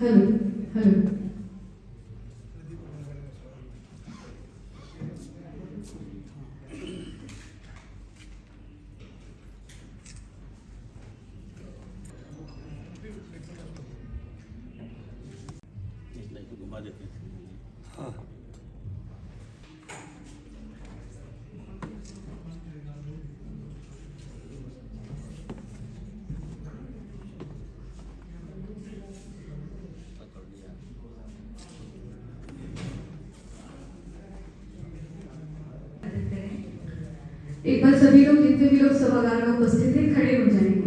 Hello hello. घुमा देते हैं। हाँ पकड़ लिया। एक बार सभी लोग, जितने भी लोग सभागार में उपस्थित हैं, खड़े हो जाएंगे।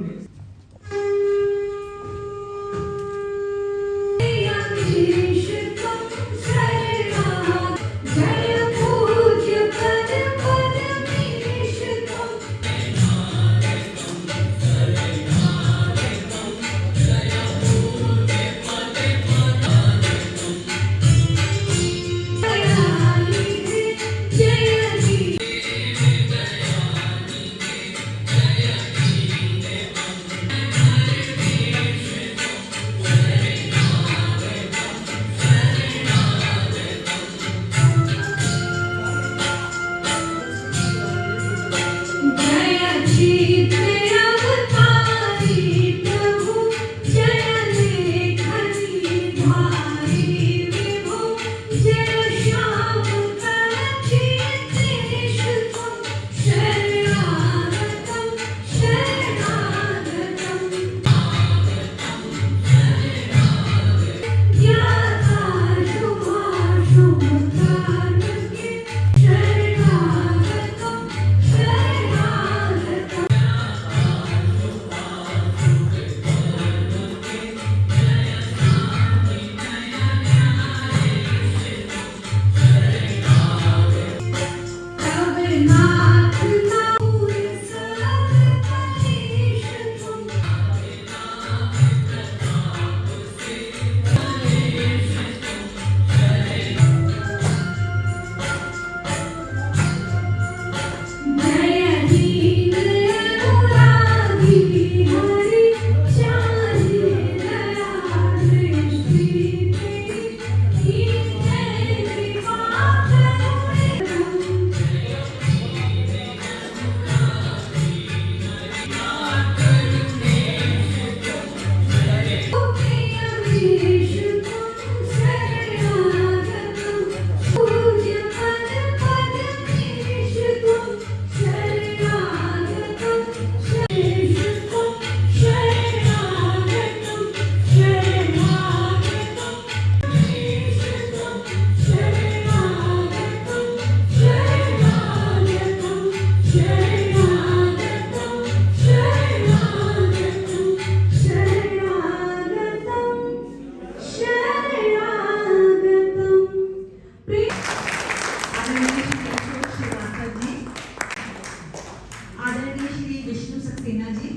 आदरणीय श्री विष्णु सक्सेना जी,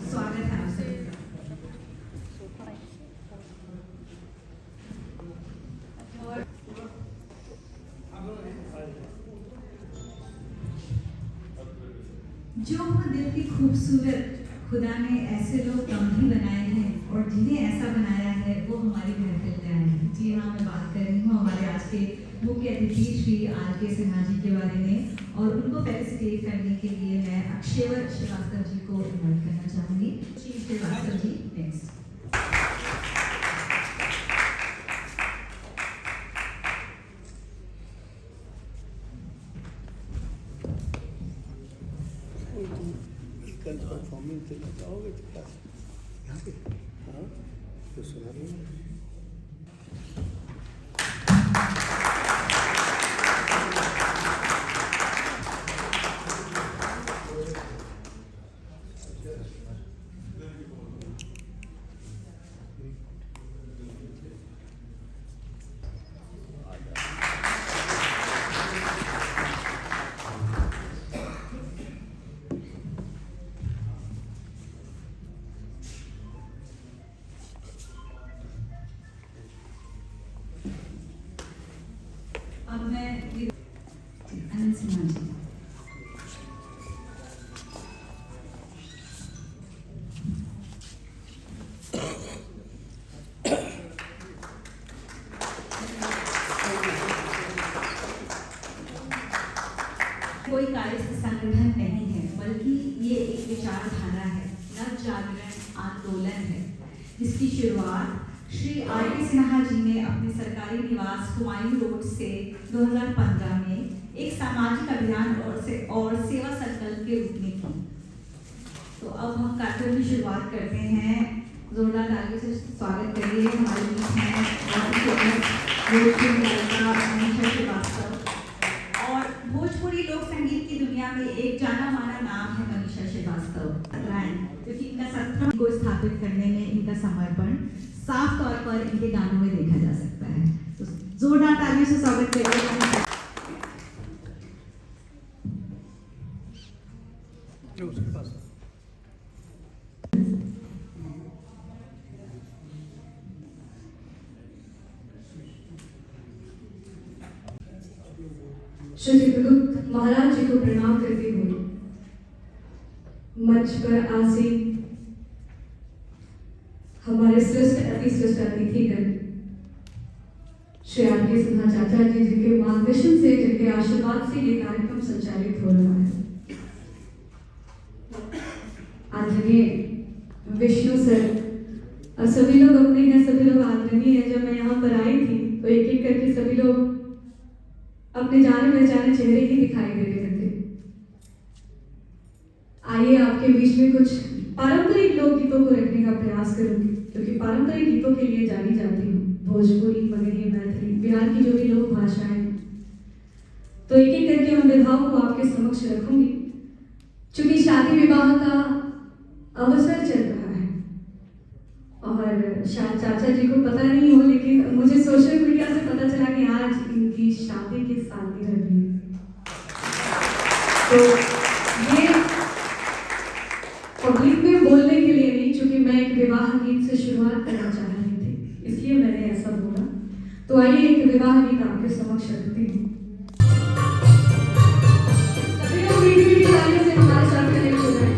स्वागत है आपसे। जो वो दिल की खूबसूरत खुदा ने ऐसे लोग कम ही बनाए हैं, और जिन्हें ऐसा बनाया है वो हमारे घर पे आए हैं। जी हाँ, मैं बात कर रही हूँ हमारे आज के मुख्य अतिथि श्री R.K. सिन्हा जी के बारे में, और उनको फेलिसिटेट करने के लिए मैं अक्षयवर श्रीवास्तव जी को इन्वाइट करना चाहूँगी। श्री श्रीवास्तव जी नेक्स्ट। कल परफॉर्मेंस देना चाहोगे तो क्लास यहाँ पे? हाँ तो सुना रही अब मैं अनंत सिन्हा जी। विचारधारा है, नव जागरण आंदोलन है, जिसकी शुरुआत श्री आर.के. सिन्हा जी ने अपने सरकारी निवास हुमायूं रोड से 2015 में एक सामाजिक अभियान और सेवा संकल्प के रूप में की। तो अब हम कार्यक्रम की शुरुआत करते हैं। जोरदार तालियों से स्वागत करिए हमारे बीच में मनीषा श्रीवास्तव। और भोजपुरी लोक संगीत की दुनिया में एक जाना माना नाम है मनीषा श्रीवास्तव, क्योंकि इनका सत्रम को स्थापित करने में इनका समर्पण साफ तौर पर इनके गानों में देखा जा सकता है। तो जोरदार तालियों से स्वागत करिए। उसके पास श्री गुरु महाराज जी को प्रणाम करते हुए मंच पर आसीन हमारे श्रेष्ठ अति श्रेष्ठ अतिथिगण श्री आर.के. सिन्हा चाचा जी, जिनके मार्गदर्शन से, जिनके आशीर्वाद से ये कार्यक्रम संचालित हो रहा है। आदरणीय विष्णु सर और सभी लोग अपने हैं, सभी लोग आदरणीय है। जब मैं यहाँ पर आई थी तो एक एक करके सभी लोग अपने जाने पहचाने चेहरे ही दिखाई दे रहे थे। आइए आपके बीच में कुछ पारंपरिक लोकगीतों को रखने का प्रयास करूंगी, क्योंकि पारंपरिक गीतों के लिए जानी जाती हूँ। भोजपुरी, मगही, मैथिली, बिहार की जो भी लोक भाषाएं हैं, तो एक एक करके उन विधाओं को आपके समक्ष रखूंगी। चूंकि शादी विवाह का अवसर चल रहा है और शायद चाचा जी को पता नहीं हो, लेकिन मुझे सोशल मीडिया से पता चला कि आज इनकी शादी की सालगिरह भी है। तो ये पब्लिक में बोलने के लिए नहीं, चूंकि मैं एक विवाह गीत से शुरुआत करना चाह रही थी, इसलिए मैंने ऐसा बोला। तो आइए एक विवाह गीत आपके समक्ष रखती हूँ। सभी लोग मीठी मीठी तालियों से हमारे साथ कनेक्ट हो जाए।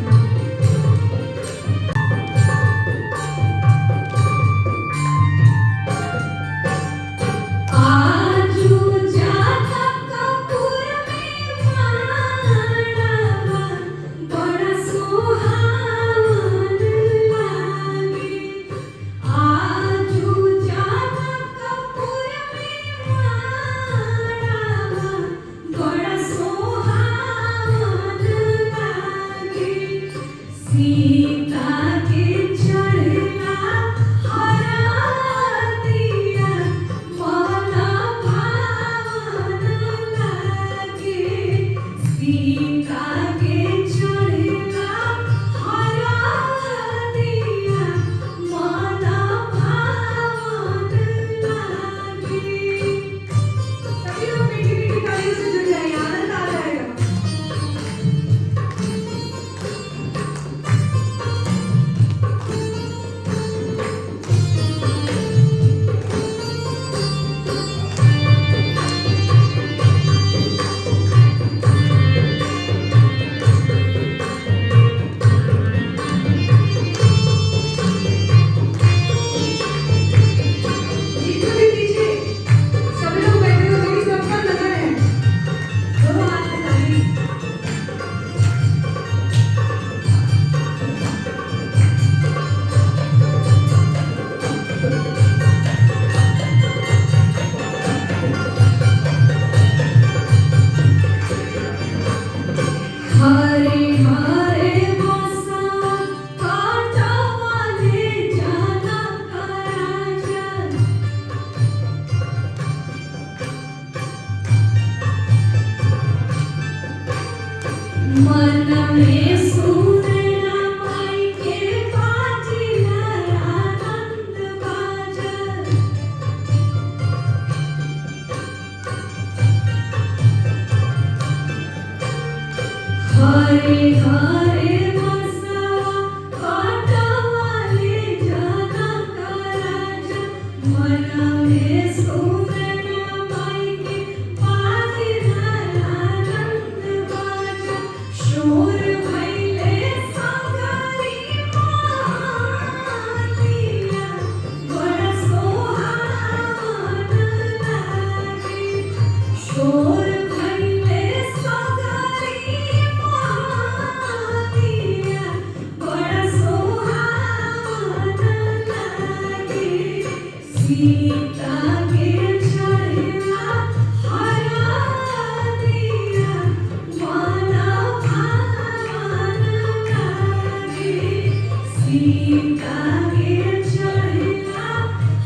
सीता के चढ़ला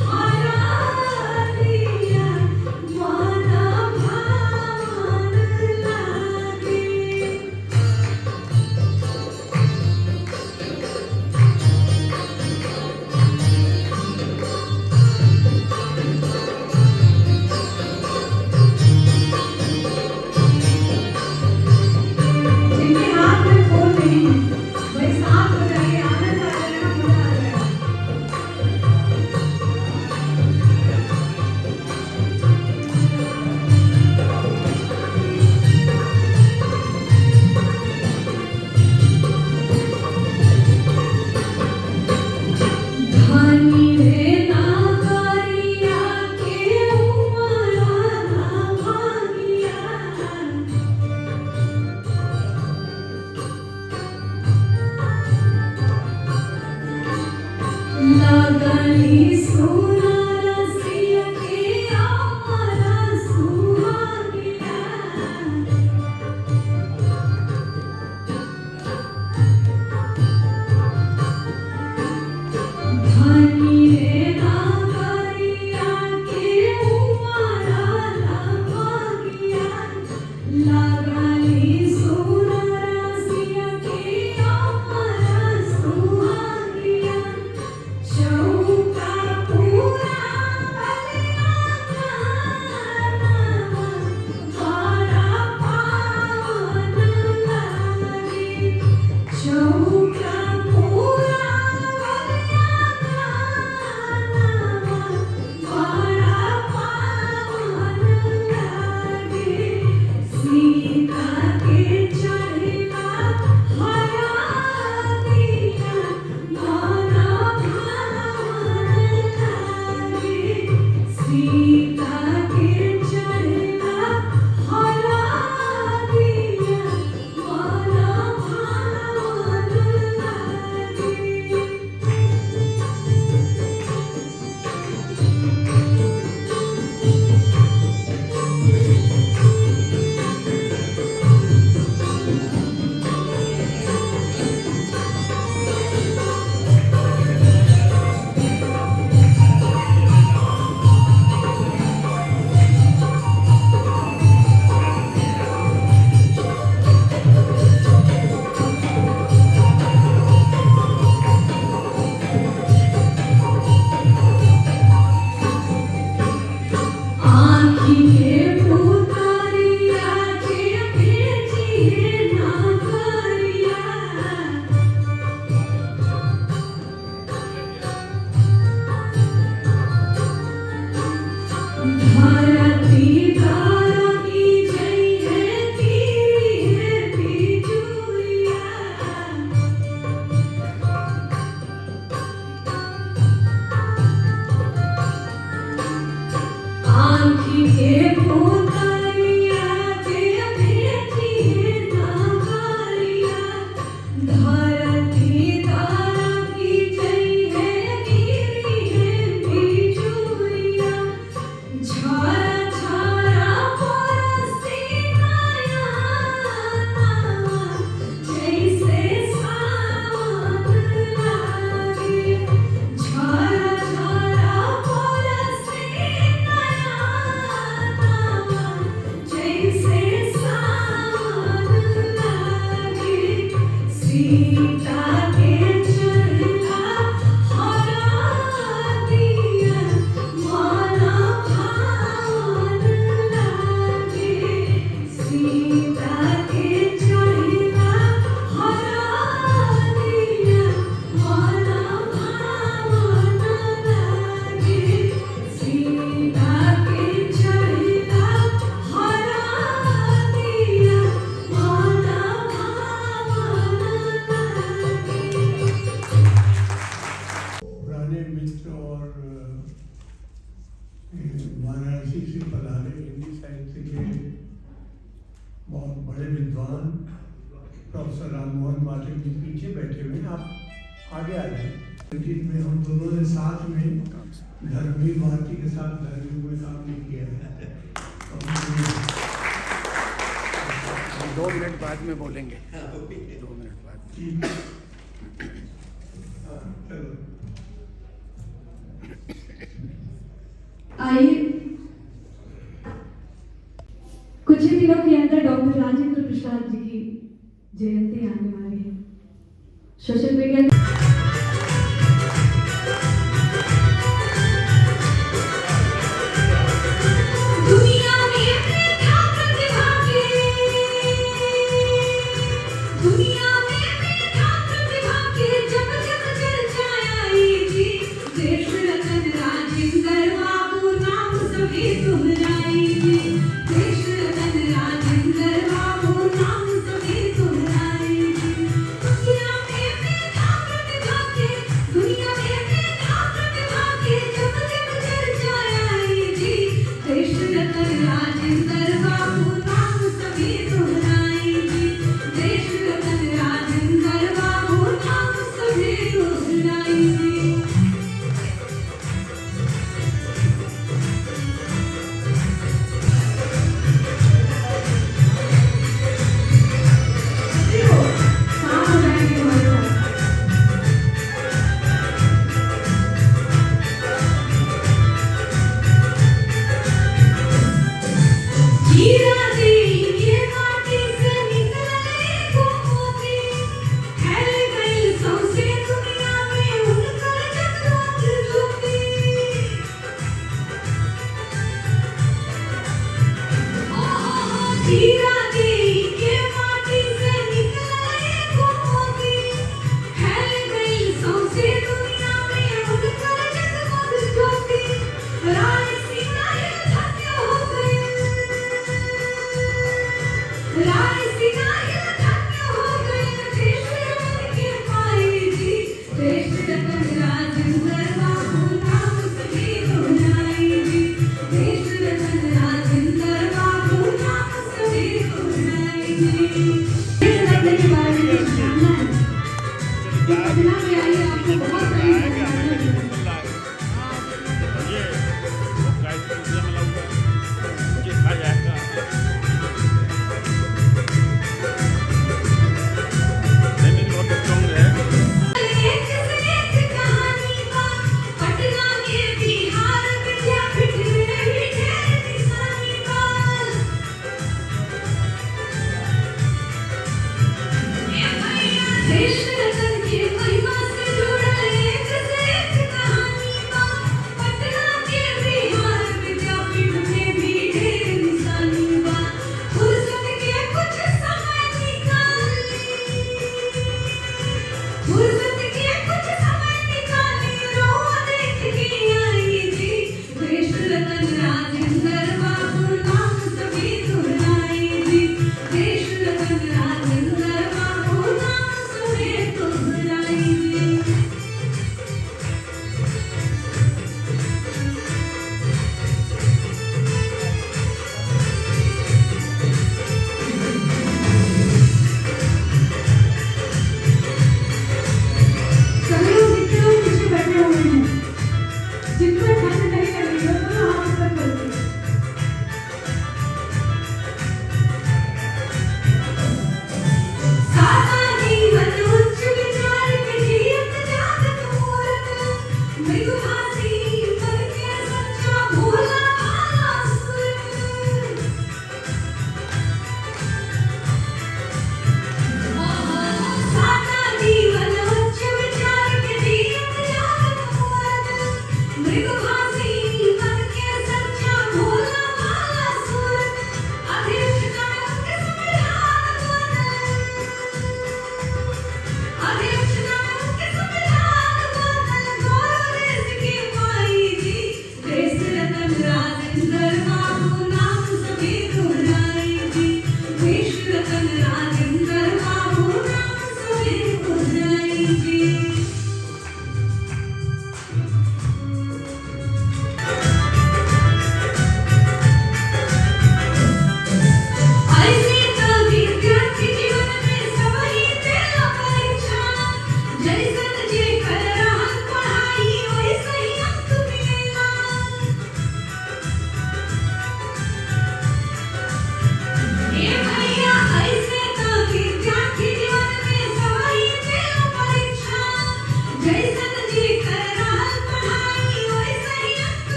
हरा दिया मन भावन लागे। जिनके हाथ में फोन नहीं है वही साथ हो जाइए, आनंद आ जाएगा, मजा आ जाएगा। धनी रे नागरिया के उमरा ना भागिया। लगली सुनर सिय के अमरा सुहागिया। धनी रे नागरिया के उमरा ना भागिया। लगली सुनर सिय के अमरा सुहागिया। चौका पूरा बलिया खाना बड़ा पावन लागे। चौका पूरा बलिया खाना बड़ा पावन लागे। सीता के चढ़ला हरा दिया मन भावन लागे। सीता के चढ़ला हरा दिया मन भावन लागे। आँखी के पुतरिया के भेजिए नागरिया। धरती तारकी जइहे गिरिहे बिजुरिया। आँखी के पुतरिया के भेजिए नागरिया। धरती तारकी जइहे गिरिहे बिजुरिया। झरा झरा बरसी नयनवा जैसे सावन लागे। झरा झरा बरसी नयनवा जैसे सावन लागे। सीता के चढ़ला हरा दिया मन भावन लागे। सीता के चढ़ला हरा दिया मन भावन लागे। सीता के चढ़ला हरा दिया मन भावन लागे। पुराने मित्र और वाराणसी से पधारे हिंदी साहित्य के बहुत बड़े विद्वान प्रोफेसर राम मोहन पाठक जी पीछे बैठे हुए हैं। आप आगे आ जाए। में हम दोनों ने साथ में धर्मवीर भारती के साथ धर्मवीर में काम नहीं किया है। 2 मिनट बाद में बोलेंगे, 2 मिनट बाद। ठीक है। आइए, कुछ ही दिनों के अंदर डॉक्टर राजेंद्र प्रसाद जी की जयंती आने वाली है। सोशल मीडिया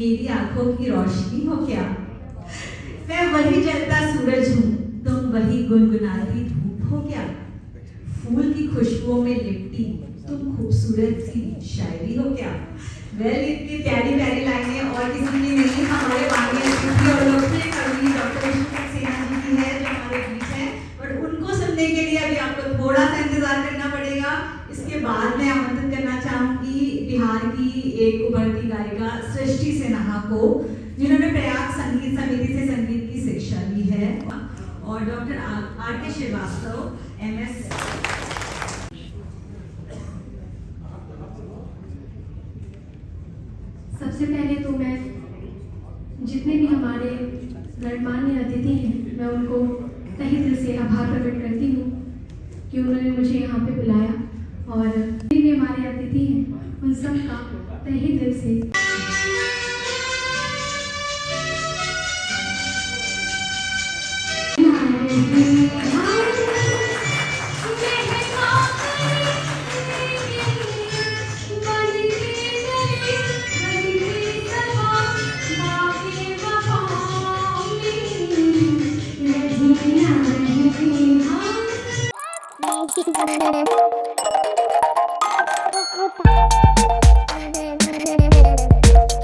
मेरी आंखों की रोशनी हो क्या? मैं वही जलता सूरज हूँ, तुम वही गुनगुनाती धूप हो क्या? फूल की खुशबुओं में लिपटी तुम खूबसूरत सी शायरी हो क्या? वेल, इतनी प्यारी प्यारी लाइनें और किसी की नहीं, हमारे माननीय अतिथि और लोकप्रिय कवि डॉक्टर विष्णु सक्सेना जी की है जो हमारे बीच है। बट उनको सुनने के लिए अभी आपको थोड़ा सा इंतजार करना पड़ेगा। इसके बाद मैं आमंत्रित करना चाहूंगी बिहार की एक उभरती गायिका सृष्टि सिन्हा को, जिन्होंने प्रयाग संगीत समिति से संगीत की शिक्षा ली है, और डॉक्टर आर के श्रीवास्तव MS। सबसे पहले तो मैं जितने भी हमारे गणमान्य अतिथि हैं, मैं उनको तहे दिल से आभार प्रकट करती हूँ कि उन्होंने मुझे यहाँ पे बुलाया, और जितने भी हमारे अतिथि हैं उन सब का तहे दिल से Thank you.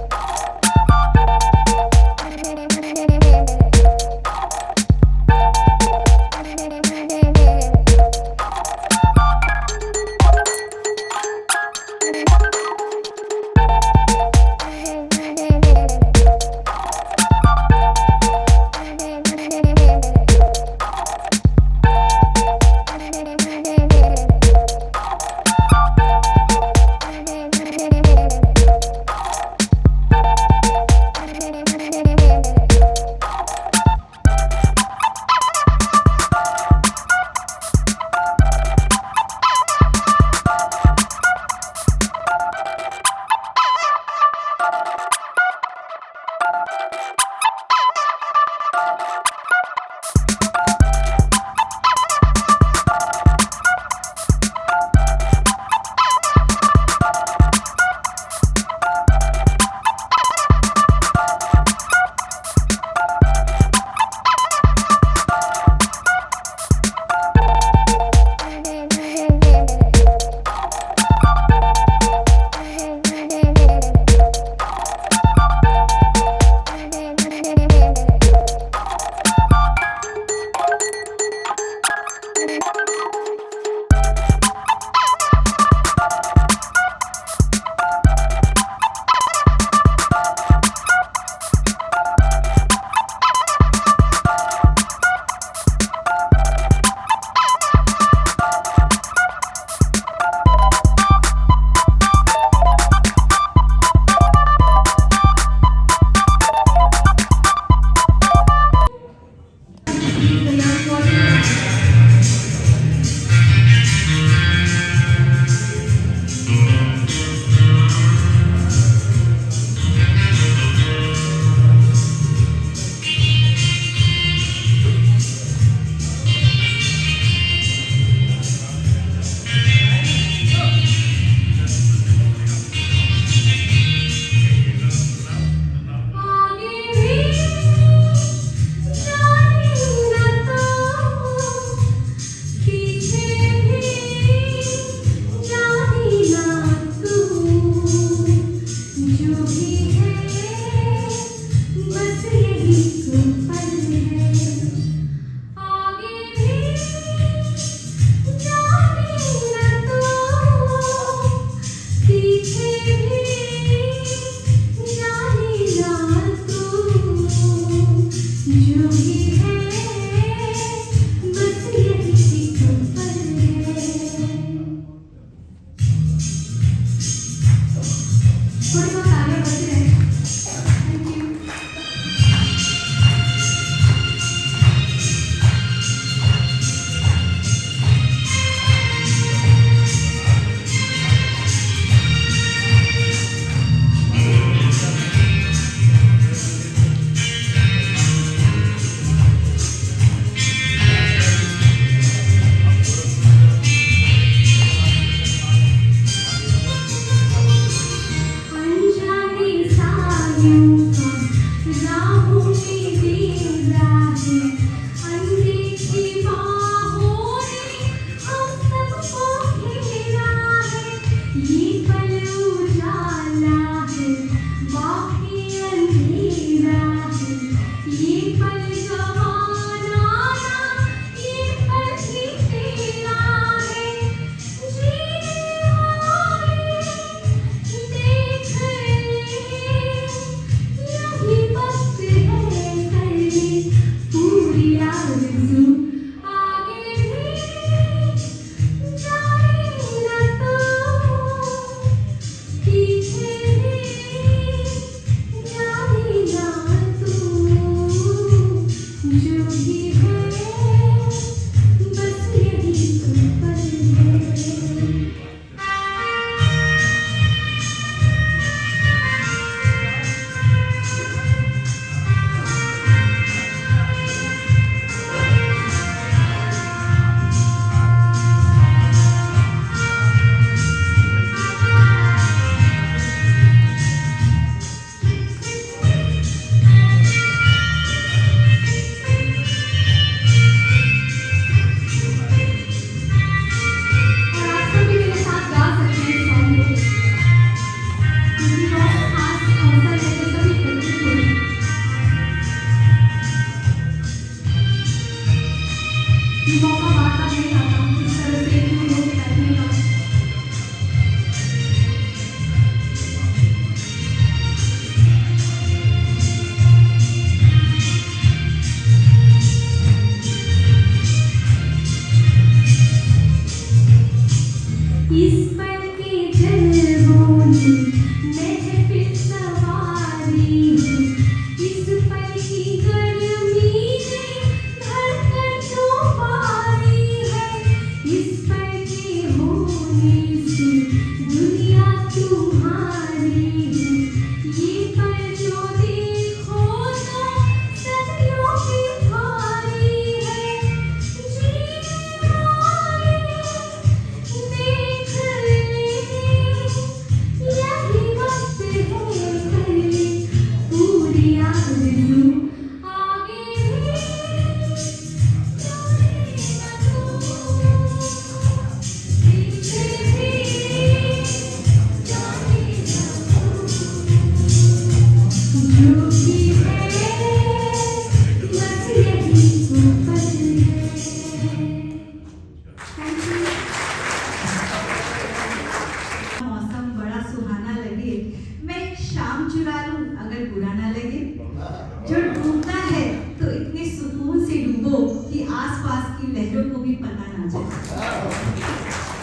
जो डूबना है तो इतने सुकून से डूबो कि आसपास की लहरों को भी पता ना चले।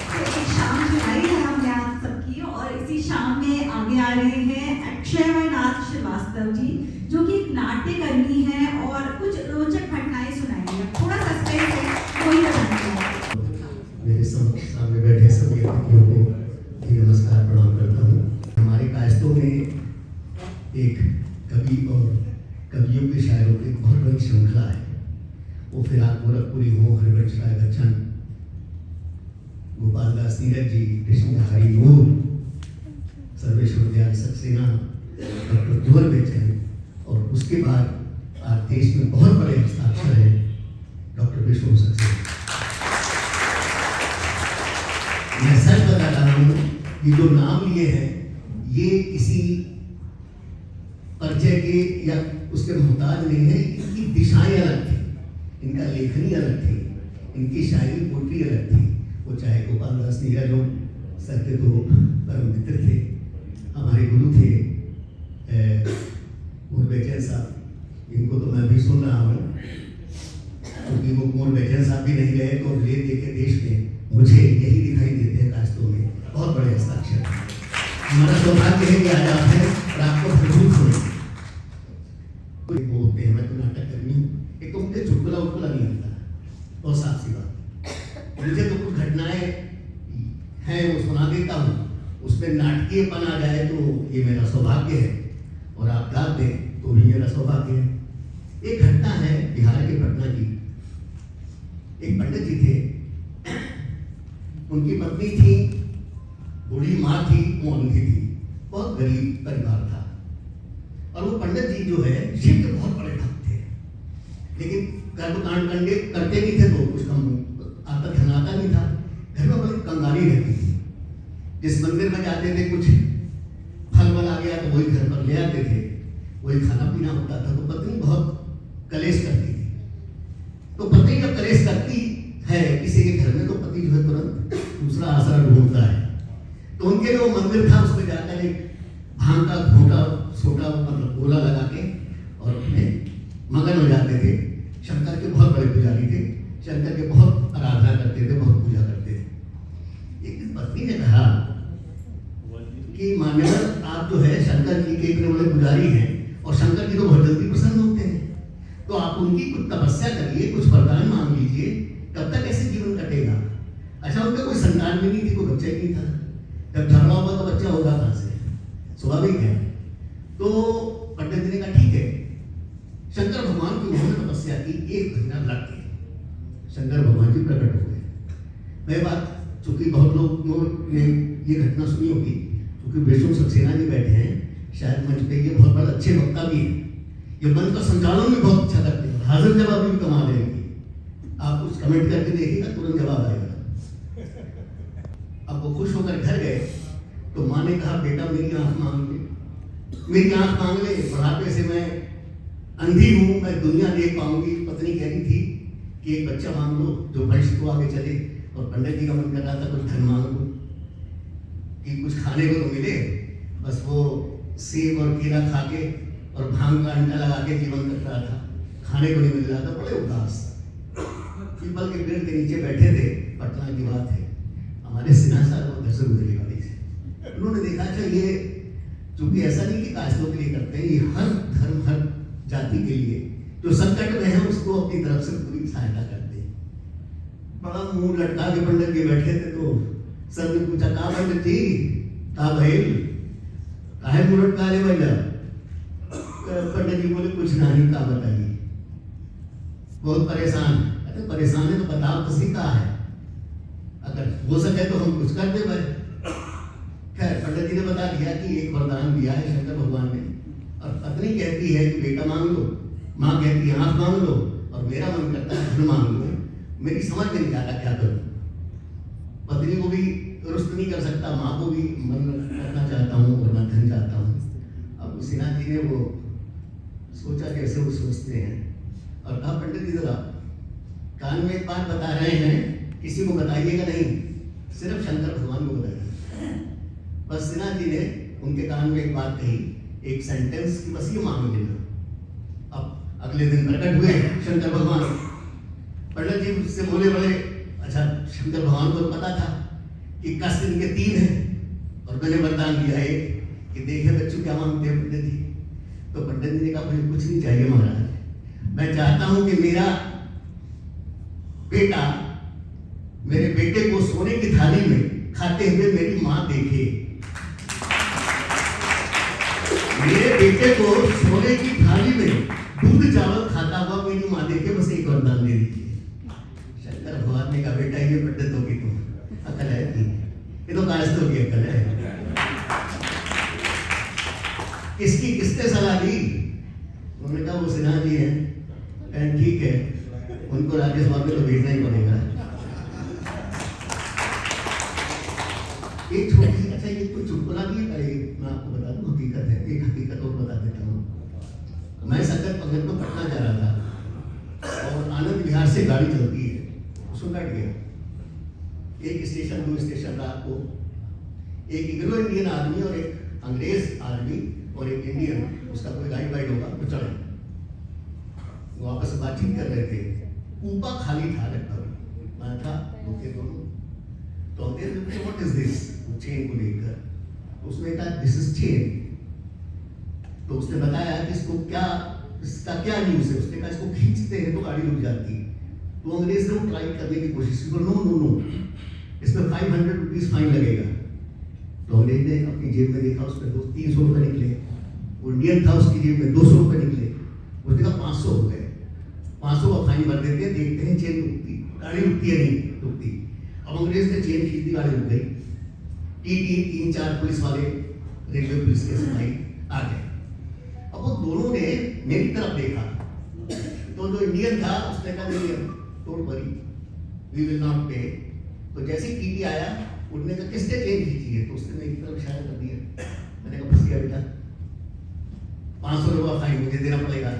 तो एक शाम चुराई है हमने आप सबकी, और इसी शाम में आगे आ रहे हैं अक्षयनाथ श्रीवास्तव जी, जो कि एक नाट्य कर्मी है और कुछ रोचक घटनाएं सुनाएंगे। थोड़ा सस्पेंस है, कोई बताएंगे। मेरे सामने बैठे सभी अतिथियों को भी नमस्कार प्रणाम करता हूँ। हमारे कायस्तों में एक कवि और कवियों के शायरों की बहुत बड़ी श्रृंखला है। वो फिराक गोरखपुरी हो, हरिवंश राय बच्चन, गोपाल दास नीरज जी, कृष्ण बिहारी नूर, सर्वेश्वर दयाल सक्सेना, डॉक्टर ध्रुव बेचन, और उसके बाद आज देश में बहुत बड़े हस्ताक्षर हैं डॉक्टर विष्णु सक्सेना। मैं सच बता रहा हूँ कि जो नाम लिए हैं ये किसी परिचय के या उसके मोहताज नहीं है। इनकी दिशाएं अलग थी, इनका लेखनी अलग थी, इनकी शायरी पोट्री अलग थी। वो चाहे गोपाल दास नीरज हो, सर के तो परम मित्र थे, हमारे गुरु थे कुंवर बेचैन साहब, इनको तो मैं भी सुन रहा हूँ क्योंकि वो कुंवर बेचैन साहब भी नहीं गए तो ले दे के देश में मुझे यही दिखाई देते हैं कास्तों में बहुत बड़े हस्ताक्षर। हमारा सौभाग्य है कि आज आप हैं और आपको भरपूर सुने। कोई बोलते हैं मैं तो नाटक कर्मी हूँ, एक तो मुझे चुटकुला उटकुला नहीं आता, बहुत साफ सी बात। मुझे तो कुछ घटनाएं हैं वो सुना देता हूँ, उसमें नाटकीयपन आ जाए तो ये मेरा सौभाग्य है, और आप दाद दें तो भी मेरा सौभाग्य है। एक घटना है बिहार के पटना की। एक पंडित जी थे, उनकी पत्नी थी, बूढ़ी माँ थी, वो अंधी थी, बहुत गरीब परिवार था। और वो पंडित जी जो है शिव के बहुत बड़े भक्त थे, लेकिन कर्मकांड करते नहीं थे तो कुछ कम आता ध्यान आता नहीं था। घर में बड़ी कंगाली रहती थी। जिस मंदिर में जाते थे कुछ फल वल आ गया तो वही घर पर ले आते थे, वही खाना पीना होता था। तो पत्नी बहुत कलेश करती थी। तो पत्नी जब कलेश करती है किसी के घर में तो पति जो है तुरंत दूसरा आसरा ढूंढता है। तो उनके जो मंदिर था उसमें जाकर एक भांग का घोटा छोटा मतलब गोला लगा के और उसमें मगन हो जाते थे। शंकर के बहुत बड़े पुजारी थे, शंकर के बहुत आराधना करते थे, बहुत पूजा करते थे। एक दिन पत्नी ने कहा कि मान्यवर आप जो है शंकर जी के इतने बड़े पुजारी हैं और शंकर जी तो बहुत जल्दी प्रसन्न होते हैं, तो आप उनकी कुछ तपस्या करिए, कुछ वरदान मांग लीजिए, तब तक ऐसे जीवन कटेगा। अच्छा उनका कोई संतान भी नहीं थी, कोई बच्चा ही नहीं था। जब झगड़ा हुआ तो बच्चा होगा कहाँ से, स्वाभाविक है। तो पंडित जी ने कहा ठीक है। शंकर भगवान की उन्होंने तपस्या की, 1 महीना लग गया, शंकर भगवान जी प्रकट हो गए। मैं बात चूंकि बहुत लोगों ने ये घटना सुनी होगी, क्योंकि विष्णु सक्सेना जी बैठे हैं शायद मंच पे, ये बहुत बड़े अच्छे वक्ता भी हैं, ये मंच का संचालन भी बहुत अच्छा करते हैं, हाजिर जवाब भी कमा लेंगे। आप कुछ कमेंट करके देखिएगा तुरंत जवाब आएगा। अब वो खुश होकर घर गए तो माँ ने कहा बेटा मेरी आंख मांग ले, मेरी आंख मांग ले, बुढ़ापे से मैं अंधी हूँ, मैं दुनिया देख पाऊंगी। पत्नी कह रही थी कि एक बच्चा मांग लो जो भविष्य को आगे चले, और पंडित जी का मन कर रहा था कुछ धन मांग लो कि कुछ खाने को तो मिले। बस वो सेब और केला खा के और भांग का अंडा लगा के जीवन कट रहा था, खाने को नहीं मिल रहा था, बड़े उदास। पीपल के पेड़ के नीचे बैठे थे, पटना की बात है, हमारे सिन्हा साहब उधर से गुजरे वाली से। उन्होंने देखा अच्छा ये चूंकि ऐसा नहीं कि कास्तों के लिए करते हैं, ये हर धर्म हर जाति के लिए जो संकट में है उसको अपनी तरफ से पूरी सहायता करते हैं। बड़ा मुंह लटका के पंडित जी बैठे थे तो सर ने पूछा कहा पंडित जी कहा भाई काहे मुंह लटका रहे भैया। पंडित जी बोले कुछ नहीं, कहा बताइए। बहुत परेशान। अरे परेशान है तो बताओ तो सही कहा है, अगर हो सके तो हम कुछ कर दे भाई। खैर पंडित जी ने बता दिया कि एक वरदान दिया है शंकर भगवान ने, और पत्नी कहती है कि बेटा मांग लो, माँ कहती है आंख मांग लो, और मेरा मन करता है धन मांग लो। मेरी समझ में नहीं आ रहा क्या करूं। पत्नी को भी रुष्ट नहीं कर सकता, माँ को भी मन करना चाहता हूँ और मैं धन चाहता हूँ। अब सिन्हा जी ने वो सोचा कैसे वो सोचते हैं और कहा पंडित जी जरा कान में एक बात बता रहे हैं, किसी को बताइएगा नहीं, सिर्फ शंकर भगवान को बताइए। बस सिन्हा जी ने उनके कान में एक बात कही, एक सेंटेंस की बस ये मांग लेना। अब अगले दिन प्रकट हुए शंकर भगवान। पंडित जी से बोले बड़े अच्छा शंकर भगवान को पता था कि कष्ट इनके 3 हैं और मैंने वरदान दिया है कि देखे बच्चों क्या मांगते हैं पंडित जी। तो पंडित जी ने कहा मुझे कुछ नहीं चाहिए महाराज, मैं चाहता हूं कि मेरा बेटा मेरे बेटे को सोने की थाली में खाते हुए मेरी माँ देखे। मेरे बेटे को सोने की थाली में दूध चावल खाता हुआ मेरी माँ देखे, बस एक वरदान दे दीजिए। शंकर भगवान ने कहा बेटा ये पंडितों की तो अकल है, ये तो कायस्तों की अकल है। किसकी किसने सलाह दी? उन्होंने कहा वो सिन्हा जी हैं। ठीक है, उनको राज्यसभा में तो भेजना ही पड़ेगा। एक छोटी अच्छा ये कोई चुटकुला भी है, मैं आपको बता दूं हकीकत है, एक हकीकत और बता देता हूँ। मैं संगत पंगत में पटना जा रहा था और आनंद विहार से गाड़ी चलती है, उसमें बैठ गया। एक स्टेशन 2 स्टेशन रात को एक एंग्लो इंडियन आदमी और एक अंग्रेज आदमी और एक इंडियन, उसका कोई गाइड वाइड होगा तो चढ़े। वो आपस में बातचीत कर रहे थे, कूपा खाली था लगभग, मैं था रुके दोनों। तो अंग्रेज ने पूछा व्हाट इज दिस, चेन को लेकर उसने कहा दिस इज चेन। तो उसने बताया कि इसको क्या, इसका क्या न्यूज है। उसने कहा इसको खींचते हैं तो गाड़ी रुक जाती है। तो अंग्रेज ने वो ट्राई करने की कोशिश की, नो नो नो इसमें 500 रुपीज फाइन लगेगा। तो अंग्रेज ने अपनी जेब में देखा, उसमें 300 रुपये निकले। वो इंडियन था, उसकी जेब में 200 रुपये निकले। उसने कहा 500 हो गए, 500 का फाइन भर देते हैं, देखते हैं चेन रुकती, गाड़ी रुकती है नहीं रुकती। अब अंग्रेज ने चेन खींच दी, गाड़ी रुक गई। टी 3-4 पुलिस वाले रेलवे पुलिस के सिपाही आ गए। अब वो दोनों ने मेरी तरफ देखा। तो जो इंडियन था उसने कहा नहीं don't worry, we will not pay. तो जैसे ही टीटी आया उन्होंने कहा किसने चेन खींची है, तो उसने मेरी तरफ इशारा कर दिया। मैंने कहा फंस गया बेटा, 500 रुपया फाइन मुझे देना पड़ेगा।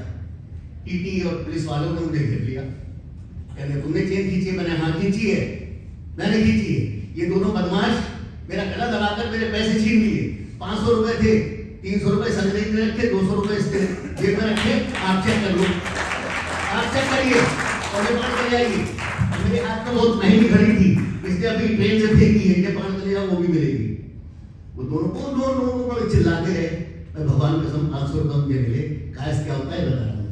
टीटी और पुलिस वालों ने मुझे घेर लिया, कहने तुमने चेन खींची है? मैंने हाँ खींची है, मैंने खींची है। ये दोनों बदमाश मेरा गला दबाकर मेरे पैसे छीन लिए। 500 रुपए थे, 300 रुपए संग्रह में रखे, 200 रुपए इसके जेब में रखे। आप चेक कर लो, आप चेक करिए और ये पकड़ कर जाएगी। मेरे हाथ में बहुत महंगी घड़ी थी, इसने अभी ट्रेन से फेंकी है, ये पकड़ कर जाएगा वो भी मिलेगी। वो दोनों को चिल्लाते रहे। मैं भगवान कसम 500 रुपए मुझे मिले। काश क्या होता है बता रहा हूँ।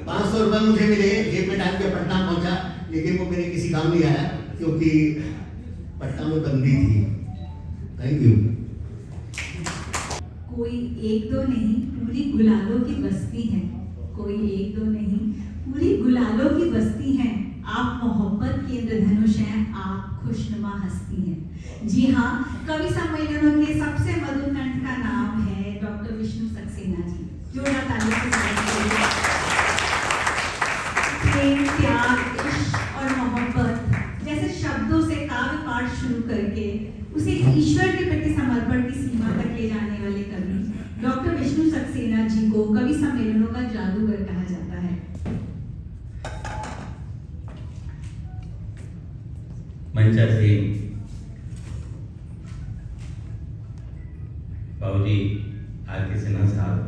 500 रुपए मुझे मिले, जेब में डाल के पटना पहुंचा, लेकिन वो मेरे किसी काम नहीं आया क्योंकि पटना में बंदी थी। Thank you. कोई एक दो नहीं, पूरी गुलालों की बस्ती है। कोई एक दो नहीं, पूरी गुलालों की बस्ती है। आप मोहब्बत के इंद्रधनुष हैं, आप खुशनुमा हस्ती हैं। जी हाँ, कवि सम्मेलनों के सबसे मधुर कंठ का नाम है डॉक्टर विष्णु सक्सेना जी। जोड़ा तालियों से स्वागत करिए। प्रेम, त्याग, इश्क और मोहब्बत जैसे शब्दों से काव्य पाठ शुरू करके उसे ईश्वर के प्रति समर्पण की सीमा तक ले जाने वाले कवि डॉक्टर विष्णु सक्सेना जी को कवि सम्मेलनों का जादूगर कहा जाता है। मंचा सिंह, बाबूजी आर के सिन्हा साहब,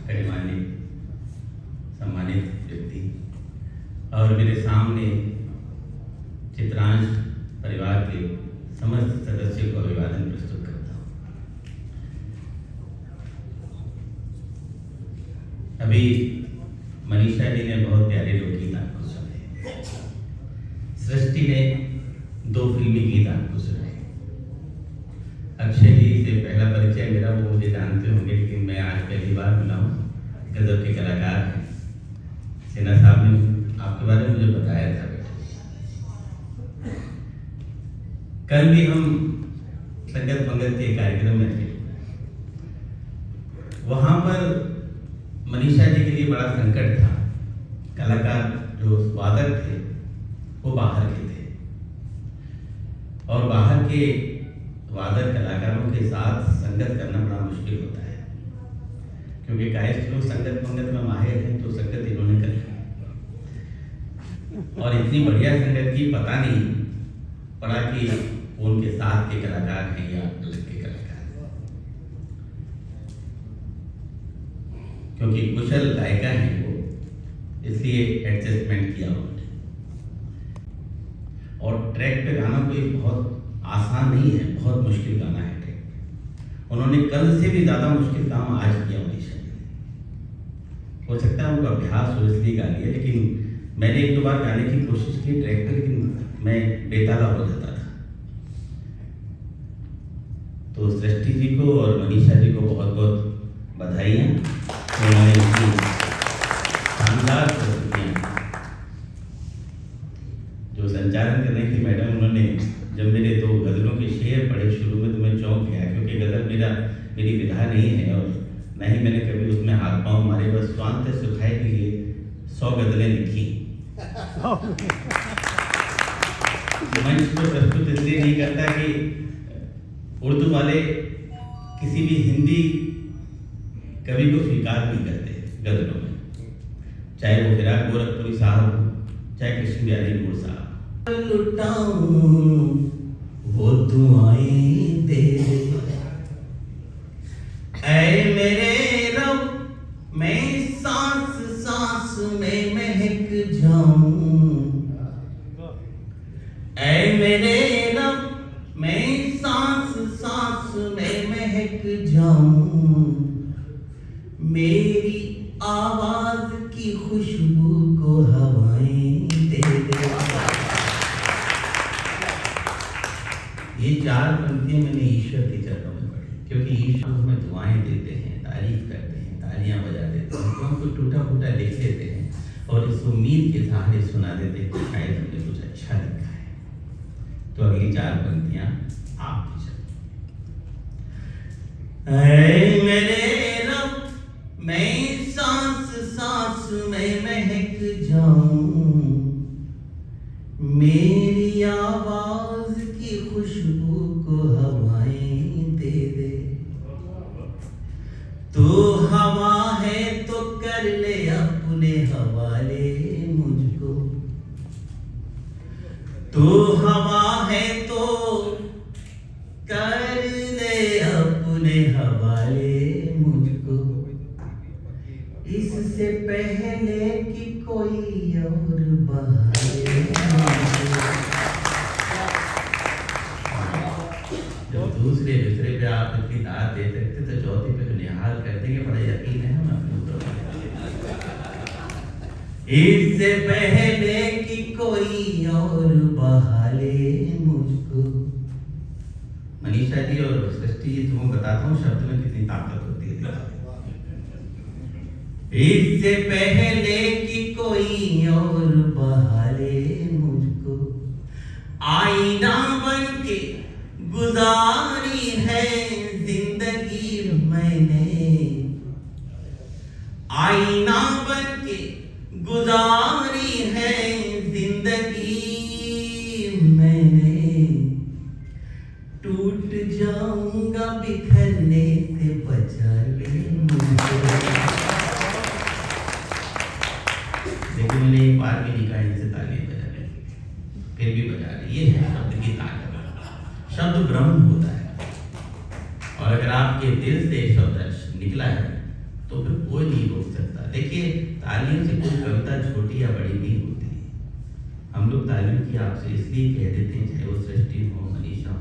गणमान्य सम्मानित व्यक्ति, और मेरे सामने चित्रांश परिवार के समस्त सदस्यों को अभिवादन प्रस्तुत करता हूँ। अभी मनीषा जी ने बहुत प्यारे लोकगीत आपको सुनाए, सृष्टि ने 2 फिल्मी गीत आपको सुनाए। अक्षय जी से पहला परिचय मेरा, वो मुझे जानते होंगे, लेकिन मैं आज पहली बार मिला हूँ। गजब के कलाकार हैं। सिन्हा साहब ने आपके बारे में मुझे बताया था। कल भी हम संगत पंगत के कार्यक्रम में थे, वहां पर मनीषा जी के लिए बड़ा संकट था। कलाकार जो वादक थे वो बाहर के थे, और बाहर के वादक कलाकारों के साथ संगत करना बड़ा मुश्किल होता है, क्योंकि कायस्थ लोग संगत पंगत में माहिर हैं, तो संगत इन्होंने कर और इतनी बढ़िया संगत की पता नहीं पड़ा कि उनके साथ के कलाकार हैं या अलग के कलाकार, क्योंकि कुशल गायिका हैं वो, इसलिए एडजस्टमेंट किया उन्होंने। और ट्रैक पे गाना कोई बहुत आसान नहीं है, बहुत मुश्किल गाना है ट्रैक। उन्होंने कल से भी ज़्यादा मुश्किल काम आज किया मनीषा ने। हो सकता है उनका अभ्यास हो इसलिए गा लिया, लेकिन मैंने 1-2 बार गाने की कोशिश की ट्रैक पर, लेकिन मैं बेताला हो जाता था। तो सृष्टि जी को और मनीषा जी को बहुत बहुत बधाइयाँ। उन्होंने इतनी शानदार प्रस्तुतियाँ जो संचालन करने की मैडम, उन्होंने जब मेरे 2 गज़लों के शेर पढ़े शुरू में, तो मैं चौंक गया, क्योंकि गज़ल मेरी विधा नहीं है, और न ही मैंने कभी उसमें हाथ पाँव मारे। बस स्वांत सुखाए के लिए 100 गज़लें लिखी। मंच को प्रस्तुत इसलिए नहीं करता कि उर्दू वाले किसी भी हिंदी कवि को स्वीकार नहीं करते गज़लों में, चाहे वो फिराक गोरखपुरी साहब हो, चाहे कृष्ण बिहारी गौर साहब। लुटाऊं वो दुआएं दे ऐ मेरे रब, मैं सांस सांस में महक जाऊं। ऐ मेरे रब, मैं सांस सांस में महक जाऊं। मेरी आवाज की खुशबू को हवाएं दे दे। ये 4 पंक्तियां मैंने ईश्वर के चरणों में पढ़ी, क्योंकि ईश्वर हमें दुआएं देते हैं, तारीफ करते हैं, तालियां बजा देते हैं, तो हम कुछ टूटा फूटा लिख लेते हैं और इस उम्मीद के सहारे सुना देते हैं कि शायद हमने कुछ अच्छा लिखा है। तो अगली 4 पंक्तियां आप भी चलो। तू हवा है तो कर ले अपने हवाले मुझको, तू हवा है तो कर ले अपने हवाले मुझको, इससे पहले कि कोई और बहाले मुझको। जब दूसरे पे आप इतनी दाद दे सकते तो चौथे पे तो निहाल कर देंगे, बड़ा यकीन है हम अपने ऊपर। इससे पहले कि कोई और बहाले मुझको। मनीषा जी और सृष्टि जी, तुमको बताता हूँ शब्द में कितनी ताकत होती है। इससे पहले कि कोई और बहाले मुझको, आईना बन के गुजारी है जिंदगी मैंने, आईना बन के गुजारी है जिंदगी मैंने, टूट जाऊंगा बिखरने से बचा ले मुझे। लेकिन मैंने एक बार भी नहीं कहा इनसे तालियां बजा ले, फिर भी बजा रही। ये है शब्द की ताकत। शब्द ब्रह्म होता है, और अगर आपके दिल से शब्द निकला है तो फिर कोई नहीं रोक सकता। देखिए, तालियों से कोई कविता छोटी या बड़ी नहीं होती है। हम लोग तालियों की आपसे इसलिए कह देते हैं, चाहे वो सृष्टि हो, मनीषा हो,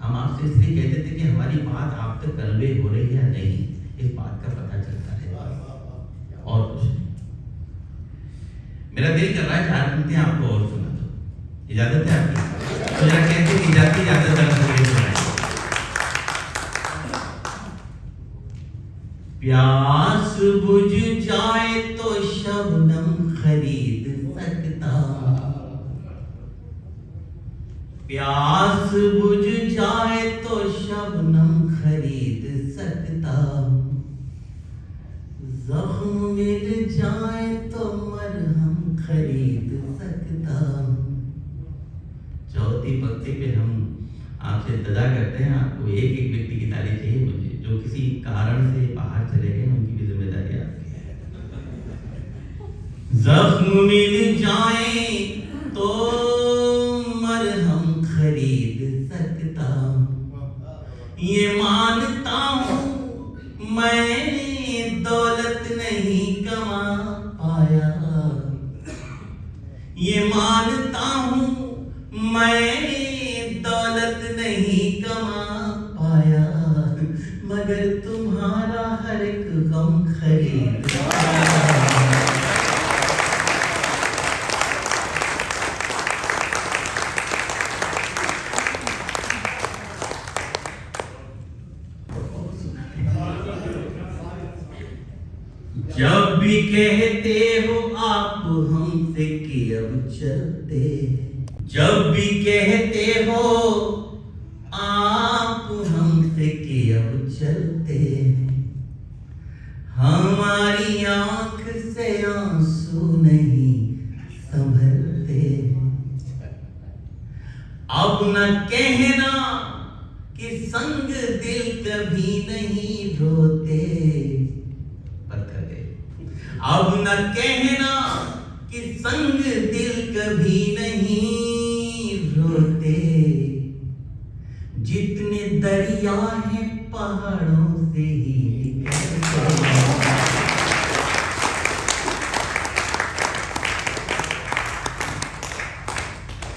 हम आपसे इसलिए कह देते हैं कि हमारी बात आप तक कन्वे हो रही है या नहीं, इस बात का पता चलता है, और कुछ नहीं। मेरा दिल कर रहा है 4 पंक्तियां आपको और सुना दो, इजाजत है आपकी? तो जरा कहते कि जाती ज्यादातर सुनाए। प्यास बुझ जाए तो शबनम खरीद सकता, प्यास बुझ जाए तो शबनम खरीद सकता, जख्म मिल जाए तो मरहम खरीद सकता। चौथी पंक्ति पे हम आपसे इंतजार करते हैं, आपको एक एक व्यक्ति की तारीफ चाहिए मुझे, जो किसी कारण से बाहर चले गए, उनकी भी जिम्मेदारी आपकी है। जख्म मिल जाए तो मरहम खरीद सकता, ये मानता हूं मैं दौलत नहीं कमा पाया, ये मानता हूं मैं दौलत नहीं कमा पाया, मगर तुम्हारा हर एक गम खरीद पाया। जब भी कहते हो आप हमसे कि अब चलते, जब भी कहते हो आप हमसे कि अब चलते, हमारी आंख से आंसू नहीं संभलते। अब न कहना कि संग दिल कभी नहीं रोते, अब न कहना कि संग दिल कभी नहीं रोते, जितने दरिया हैं पहाड़ों से ही निकलते।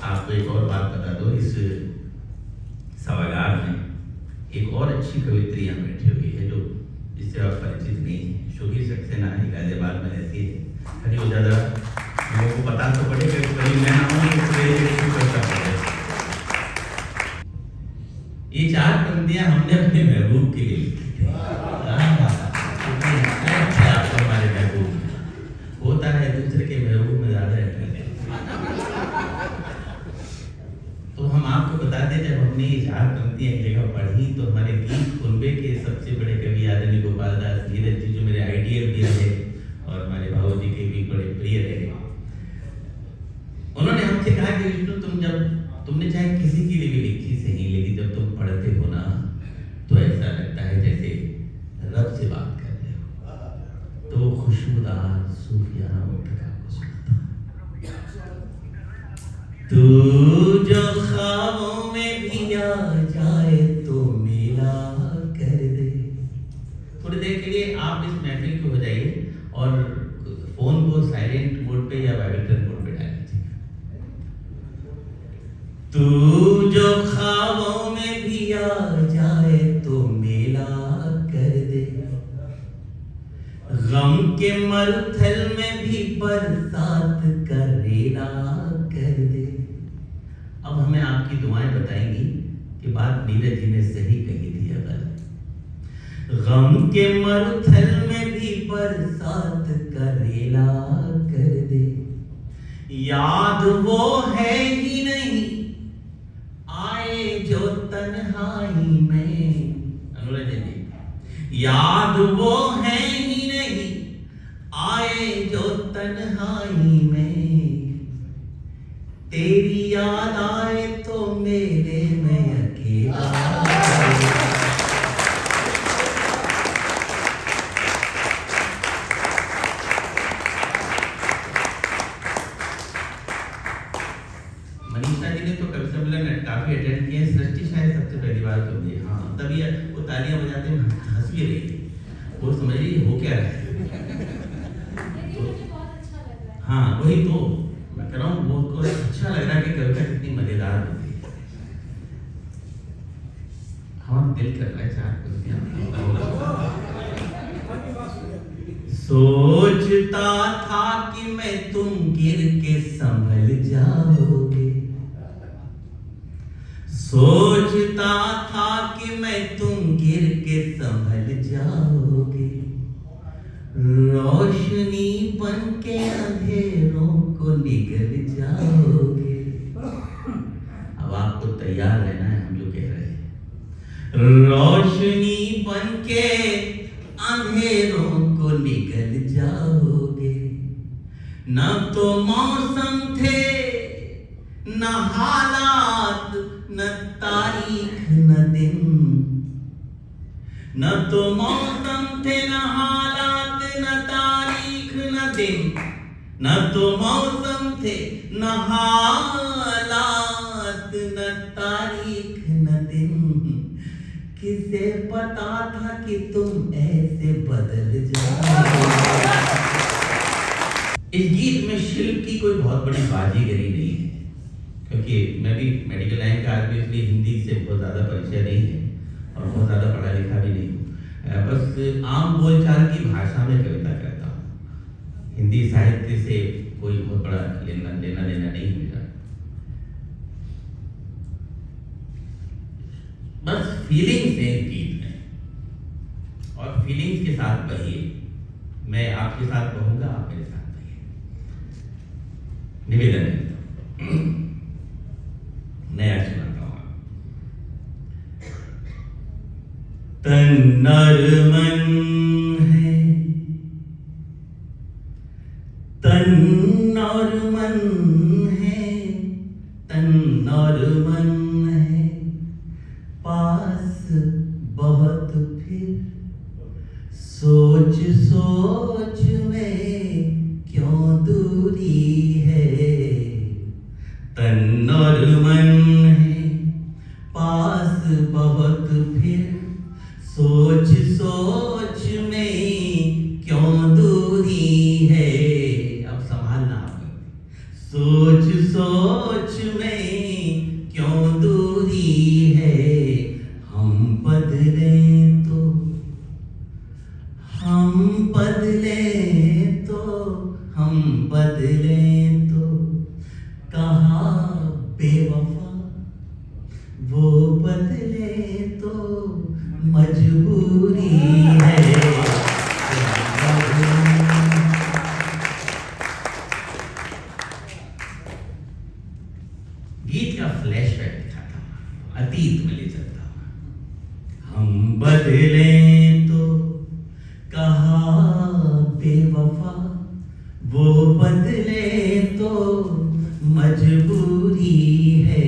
आपको एक और बात बता दो, इस सभागार में एक और अच्छी कवित्री यहाँ बैठी हुई है, जो जिससे आप परिचित नहीं है। शुभी सक्सेना है, गाजियाबाद में रहती है। खड़ी हो जा, लोगों को पता तो पड़ेगा कि कहीं मैं ना हूँ, ये 4 पंक्तियां हमने अपने महबूब के लिए लिखी। हमारे महबूब होता है दूसरे के महबूब में ज्यादा रहते। तो हम आपको बता दें, जब हमने ये 4 पंक्तियां एक जगह पढ़ी तो हमारे गीत कुनबे के सबसे बड़े कवि आदरणीय गोपाल दास नीरज जी, जो मेरे आइडियल भी रहे और हमारे भाव जी के भी बड़े प्रिय रहे, उन्होंने हमसे कहा कि विष्णु, तुमने चाहे किसी के लिए भी लिखी सही, लेकिन जब तुम पढ़ते हो ना तो ऐसा लगता है जैसे मजेदार सूफियाना मुक्तक आपको सुनाता हूँ। तू जो ख्वाबों में भी आ जाए तो मिला कर दे। थोड़ी देर के लिए आप इस महफिल को हो जाइए और फोन को साइलेंट मोड पे या वाइब्रेटर मोड पे डाल दीजिए। तू जो ख्वाबों में भी आ जाए तो मिला कर दे, गम के मरुथल में भी बरसात का रेला कर दे। अब हमें आपकी दुआएं बताएंगी कि बात नीरज जी ने सही कही थी या गलत। गम के मरुथल में भी बरसात का रेला कर दे, याद वो है ही नहीं आए जो तन्हाई में। अनुरंजन जी, याद वो है ही नहीं आए जो तन्हाई में, तेरी याद आए तो मेरे में अकेला। मनीषा जी ने तो कवि सम्मेलन काफी अटेंड किए, सृष्टि शायद सबसे पहली बार सुनी है। हाँ, तभी वो तालियां बजाते हैं, हंस भी रही थी, वो समझ रही हो क्या रहा है। हाँ वही तो मैं कह रहा हूँ, वो को अच्छा लग रहा है कि कविता कितनी मजेदार होती है। हाँ दिल कर रहा है चार सोचता था कि मैं तुम गिर के संभल जाओगे, सोचता था कि मैं तुम गिर के संभल जाओगे, रोशनी बन के अंधेरों को निगल जाओगे। अब आपको तैयार रहना है, हम जो कह रहे हैं। रोशनी बन के अंधेरों को निगल जाओगे, न तो मौसम थे न हालात न तारीख न दिन, न तो मौसम थे न हालात न तारीख न दिन, न तो मौसम थे न हालात न तारीख न दिन, किसे पता था कि तुम ऐसे बदल जाओगे। इस गीत में शिल्प की कोई बहुत बड़ी बाजीगरी नहीं है, क्योंकि मैं भी मेडिकल लाइन का आदमी, इसलिए हिंदी से बहुत ज़्यादा परिचय नहीं है और बहुत ज़्यादा पढ़ा लिखा भी नहीं हूँ। बस आम बोलचाल की भाषा में कविता करता हूँ, हिंदी साहित्य से कोई बहुत बड़ा लेना देना नहीं मेरा। बस फीलिंग्स है गीत में, और फीलिंग्स के साथ बहिए। मैं आपके साथ बहूंगा, आप मेरे साथ बहिए। निवेदन है, नया सुनाता हूं। तन और मन है, तन और मन है, तन और मन है, पास बहुत फिर सोच सोच में क्यों दूरी है। तन और मन है, पास बहुत फिर सोच सोच में क्यों दूरी है। अब संभालना आप, सोच सोच में क्यों दूरी है। हम बदले तो, हम बदले तो, हम बदले तो, कहा बेवफा वो बदले तो मजबूरी है। गीत का फ्लैशबैक दिखाता हूं, अतीत में ले चलता हूं। हम बदले तो कहा बेवफा वो बदले तो मजबूरी है।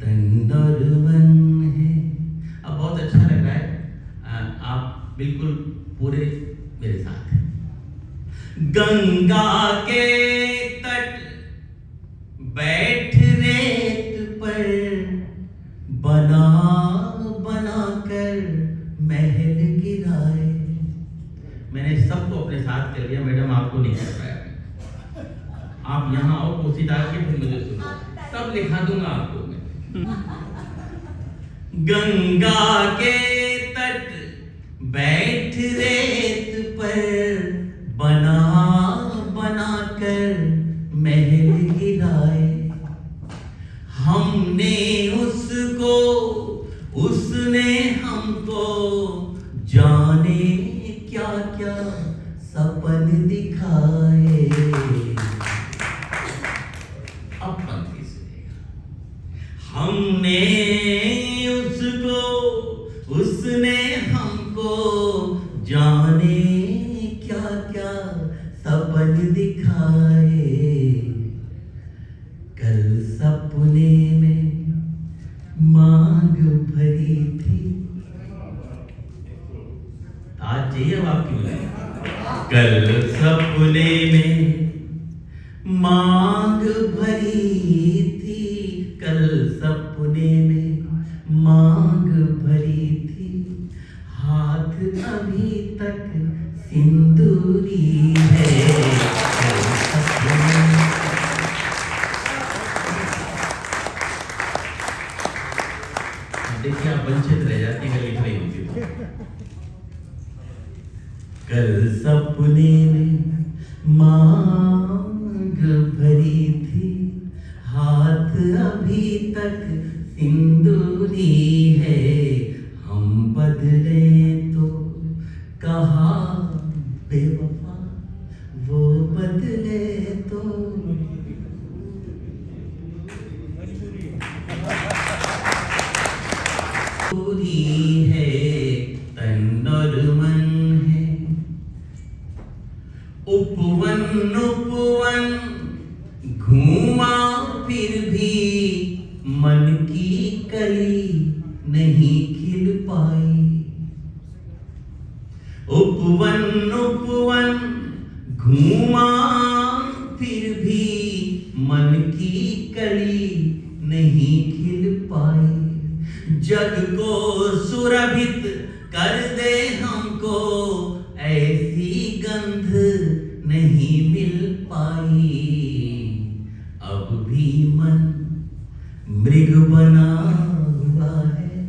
तन और मन है। अब बहुत अच्छा लग रहा है, आप बिल्कुल पूरे मेरे साथ हैं। गंगा के तट बैठ रेत पर बना बना कर महल गिराए। मैंने सबको अपने साथ कर लिया मैडम, आपको नहीं कर पाया। आप यहाँ आओ कुर्सी डाल के फिर मुझे सुनो, सब लिखा दूंगा आपको मैं। गंगा के तट बैठ रेत पर बना बना कर महल गिराए। हमने उसको उसने हमको जाने क्या क्या सपन दिखाए। अब पंक्ति सुनिएगा। हमने उसको उसने हमको जाने क्या क्या सपन दिखाए। कल सपने में मांग भरी थी। आज चाहिए अब आपकी बोले। कल सपने में मांग भरी थी। कल सपने में मांग भरी थी। हाथ अभी तक सिंदूरी है। कल सपने देखिए आप वंचित रह जाती है, लिख रही होती है। कल सपने में मांग भरी थी। हाथ अभी तक सिंदूरी है। हम बदले तो कहा बेवफा, वो बदले तो पूरी है। तन और मन है उपवन उपवन घूमा फिर भी मन की कली नहीं खिल पाई। उपवन उपवन घूमा फिर भी मन की कली नहीं खिल पाई। जग को सुरभित कर दे हमको ऐसी गंध नहीं मिल पाई। अब भी मन मृग बना हुआ है।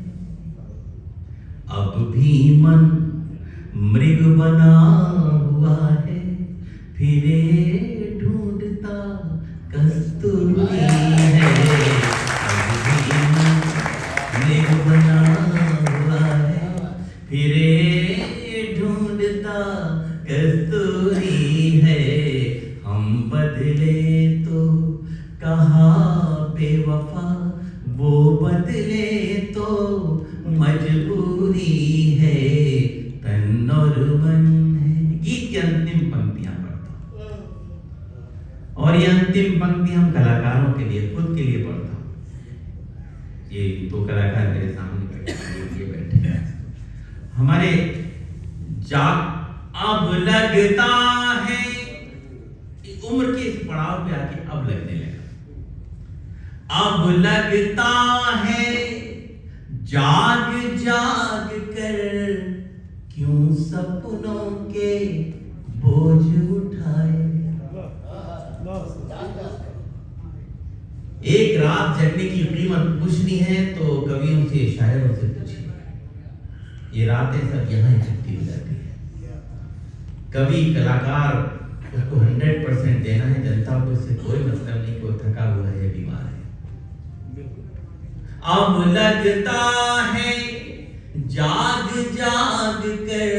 अब भी मन मृग बना हुआ है। फिरे ढूंढता कस्तूरी है। अब भी मन मृग बना हुआ है। फिरे ढूंढता कस्तूरी है। हम बदले तो कहा बेवफा, वो बदले तो मजबूरी है। तन और मन है। गीत की अंतिम पंक्तियां पढ़ता हूं और ये अंतिम पंक्ति हम कलाकारों के लिए, खुद के लिए पढ़ता हूं। ये दो कलाकार मेरे सामने बैठे हैं। हमारे अब लगता है उम्र के इस पड़ाव पे आके अब लगने लगा। अब लगता है जाग जाग कर क्यों सपनों के बोझ उठाए। एक रात जगने की कीमत पूछनी है तो कवियों से, शायरों से पूछिए। ये रातें सब यहाँ इकट्ठी हो जाती है। कवि कलाकार उसको 100% देना है। जनता को इससे कोई मतलब नहीं, कोई थका हुआ है, बीमार है। अब लगता है जाग जाग कर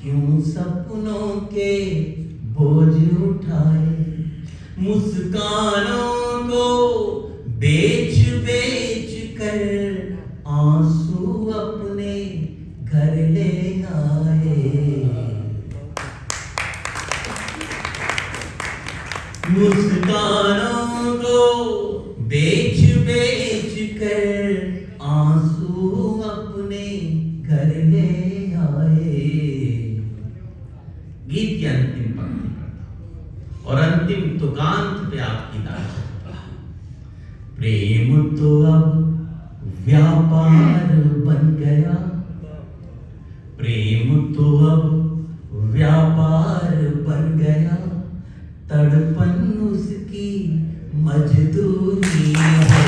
क्यों सपनों के बोझ उठाए। मुस्कानों को बेच बेच कर आंसू अपने घर ले आए। मुस्कानों को बेच बेच कर आंसू अपने घर ले आए। गीत की अंतिम पंक्ति। और अंतिम तुकांत पे आपकी दास्तां। प्रेम तो अब व्यापार बन गया, प्रेम तो अब व्यापार बन गया, तड़पन उसकी मजदूरी है।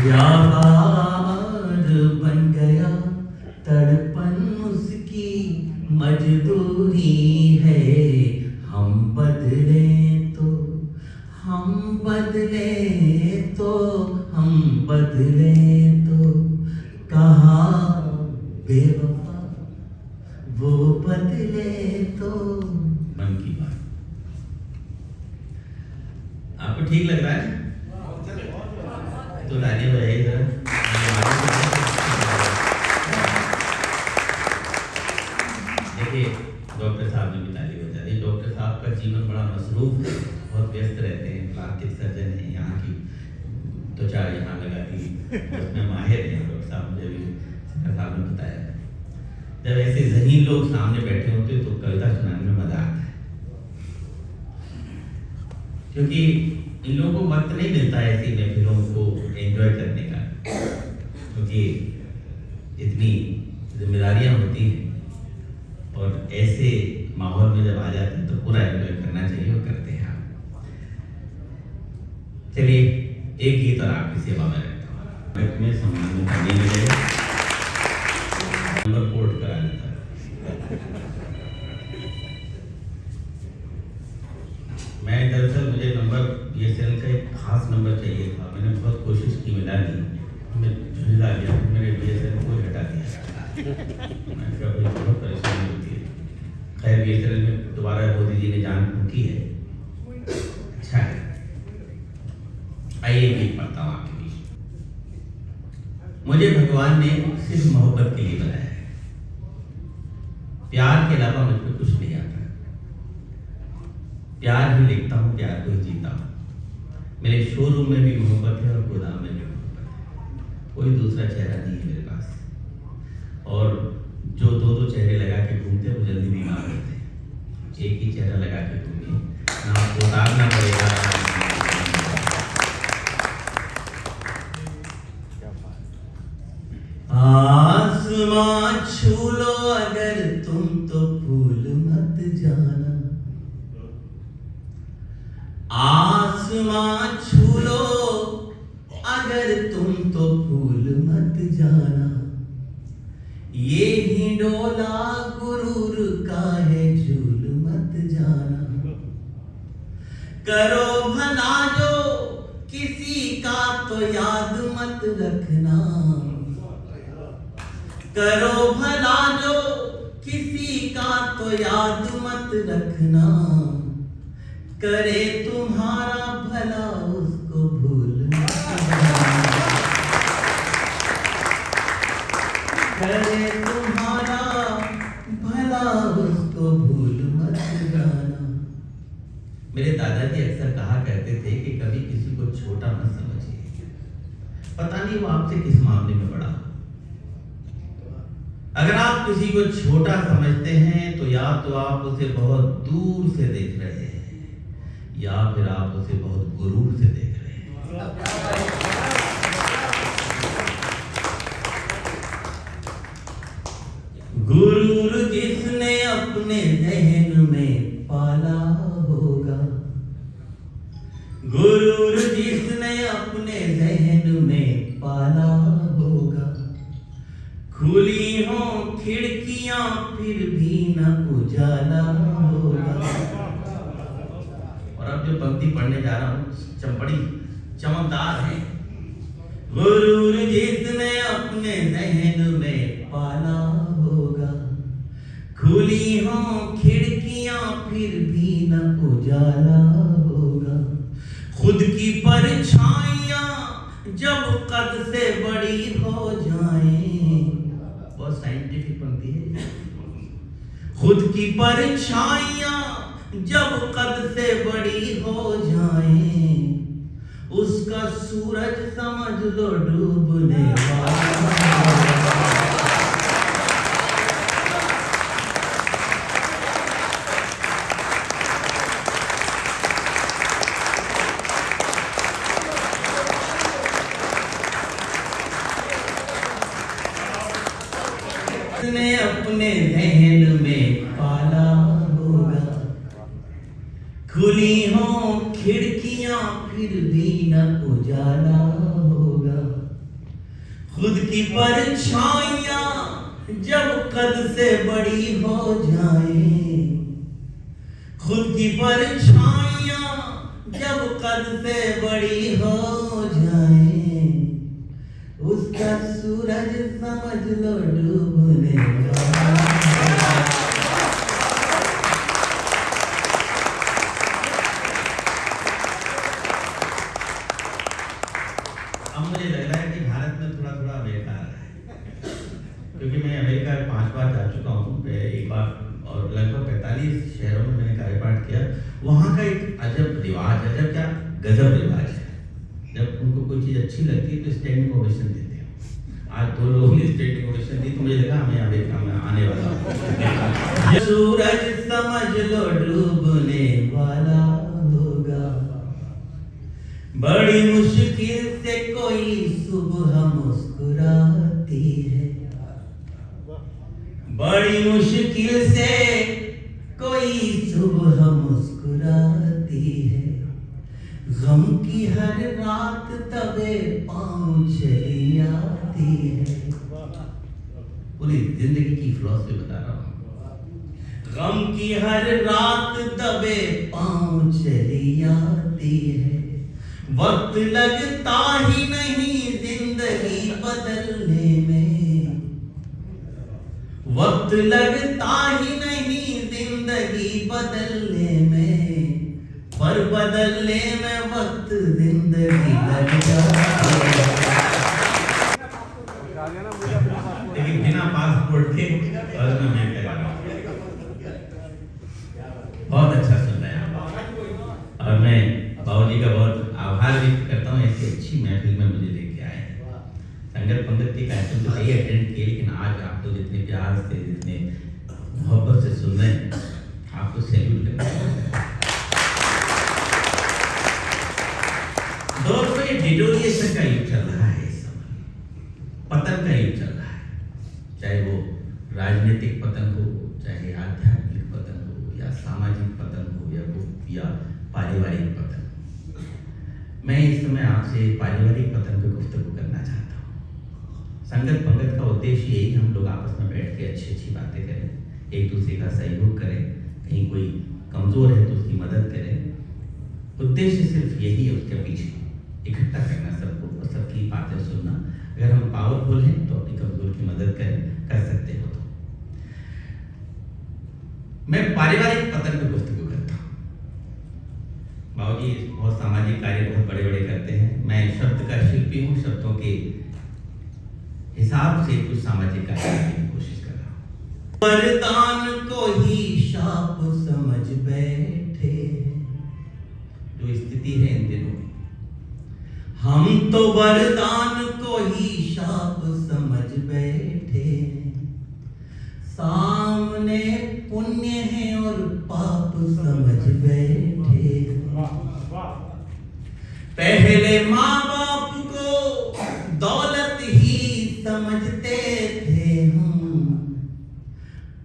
व्यापार बन गया, तड़पन उसकी मजदूरी है। हम बदले तो हम बदले तो हम बदले तो कहा बेवफा वो बदले तो। मन की बात आपको ठीक लग रहा है तो ताली बजाइए जरा। देखिए डॉक्टर साहब ने भी ताली बजा दी। डॉक्टर साहब का जीवन बड़ा मसरूफ है, बहुत व्यस्त रहते हैं, प्लास्टिक सर्जन है, यहाँ की त्वचा यहाँ लगाती उसमें माहिर हैं डॉक्टर साहब, मुझे भी साहब ने बताया। जब ऐसे ज़हीन लोग सामने बैठे होते तो कविता सुनाने में मजा आता है, क्योंकि इन लोगों को वक्त नहीं मिलता है ऐसी महफिलों को एंजॉय करने का, क्योंकि इतनी जिम्मेदारियां होती हैं और ऐसे माहौल में जब आ जाते हैं तो पूरा एंजॉय करना चाहिए और करते हैं आप। चलिए एक गीत और आपकी सेवा में रहता हूँ। में सम्मान करने में गए नंबर पोर्ट करा लेता मैं दरअसल मुझे नंबर BSNL का एक खास नंबर चाहिए था। मैंने बहुत कोशिश की, मिला नहीं, मैं झुंझला गया, मेरे BSNL को हटा दिया। मैं कभी बहुत परेशानी होती है। खैर BSNL में दोबारा मोदी जी ने जान फूंकी है, अच्छा है। आइए गीत पढ़ता हूँ आपके बीच। मुझे भगवान ने सिर्फ मोहब्बत के लिए बनाया है, प्यार के अलावा मुझ पर कुछ नहीं आता। प्यार ही लिखता हूँ, प्यार को ही जीता हूँ। मेरे शोरूम में भी मोहब्बत है और गोदाम में भी मोहब्बत है। कोई दूसरा चेहरा नहीं है मेरे पास। और जो दो दो चेहरे लगा के घूमते हैं वो जल्दी बीमार होते हैं। एक ही चेहरा लगा के घूमिए, ना आपको उतारना पड़ेगा। आसमां छू लो अगर तुम तो भूल मत जाना। आसमां छू लो अगर तुम तो भूल मत जाना। ये ही डोला गुरूर का है, झूल मत जाना। करो भला जो किसी का तो याद मत रखना। करो भला जो किसी का तो याद मत रखना। करे तुम्हारा भला उसको भूल मत जाना। करे तुम्हारा भला उसको भूल मत जाना। मेरे दादाजी अक्सर कहा करते थे कि कभी किसी को छोटा मत समझिए, पता नहीं वो आपसे किस मामले में बड़ा। अगर आप किसी को छोटा समझते हैं तो या तो आप उसे बहुत दूर से देख रहे हैं या फिर आप उसे बहुत गुरूर से देख रहे हैं। गुरूर जिसने अपने जहन में पाला होगा। गुरूर जिसने अपने जहन में पाला होगा। खुली हो खिड़कियां फिर भी न उजाला होगा। और अब जो पंक्ति पढ़ने जा रहा हूं बड़ी चमकदार है। गुरूर जिसने अपने जहन में पाला होगा। खुली हो खिड़कियां फिर भी न उजाला होगा। खुद की परछाइयां जब कद से बड़ी हो जाएं, बहुत साइंटिफिक पंक्ति है। खुद की परछाइयां जब कद से बड़ी हो जाएं, उसका सूरज समझ लो डूबने वाला। जिसने अपने जहन में पाला होगा, खुली हो खिड़कियां फिर भी न उजाला होगा, खुद की परछाइयां जब कद से बड़ी हो जाए, खुद की परछाइयां जब कद से बड़ी हो जाए, उसका सूरज समझ लो डूबने वाला। अब मुझे लग रहा है कि भारत में थोड़ा थोड़ा अमेरिका आ रहा है, क्योंकि मैं अमेरिका 5 बार जा चुका हूँ, एक बार और लगभग 45 शहरों में मैंने कार्यपाठ किया। वहाँ का एक अजब रिवाज, अजब क्या गजब रिवाज है, जब उनको कोई चीज़ अच्छी लगती है तो स्टैंडिंग ओवेशन देते हैं। आज 2 लोगों ने स्टैंडिंग ओवेशन दी तो मुझे लगा मैं अमेरिका में आने वाला हूँ। सूरज समझ लो डूबने वाला होगा, बड़ी मुश्किल से कोई सुबह मुस्कुराती है, बड़ी मुश्किल से कोई सुबह मुस्कुराती है, गम की हर रात तबे पाँव चली आती है। पूरी जिंदगी की फिलॉसफी बता रहा हूँ। गम की हर रात तबे पाँव चली आती है, वक्त लगता ही नहीं जिंदगी बदलने में, वक्त लगता ही नहीं जिंदगी बदलने में, पर बदलने में वक्त जिंदगी लग जाती है। लेकिन बिना पासपोर्ट के और मैं बहुत अच्छा सुन रहे हैं आप, और मैं बाबूजी का बहुत आभार व्यक्त करता हूँ, ऐसी अच्छी महफिल में मुझे लेके आए हैं। संगत पंगत के कार्यक्रम तो कई अटेंड किए, लेकिन आज आप तो जितने प्यार से, जितने मोहब्बत से सुन रहे हैं, आपको सैल्यूट करता हूँ। दोस्तों, ये डिटोरिएशन का युग चल रहा है, इस समय पतन का युग चल रहा है, चाहे वो राजनीतिक पतन हो, चाहे आध्यात्मिक पतन हो, या सामाजिक पतन हो, या पारिवारिक पतन। मैं इस समय आपसे पारिवारिक पतन पर गुफ्तगू करना चाहता हूँ। संगत पंगत का उद्देश्य यही, हम लोग आपस में बैठ के अच्छी अच्छी बातें करें, एक दूसरे का सहयोग करें, कहीं कोई कमजोर है तो उसकी मदद करें। उद्देश्य सिर्फ यही है, उसके पीछे इकट्ठा करना सबको और सबकी बातें सुनना। अगर हम पावरफुल हैं तो अपनी कमजोर की मदद करें, कर सकते हो तो। मैं पारिवारिक पतन पर गुफ्तगू करता हूँ। बाबूजी बहुत सामाजिक कार्य बहुत बड़े बड़े करते हैं, मैं शब्द का शिल्पी हूँ, शब्दों के हिसाब से कुछ सामाजिक कार्य करने की कोशिश कर रहा हूँ। वरदान को ही शाप समझ बैठे, जो स्थिति है इन दिनों, हम तो वरदान को ही शाप समझ बैठे, सामने पुण्य है और पाप समझ बैठे। पहले माँ बाप को दौलत ही समझते थे हम,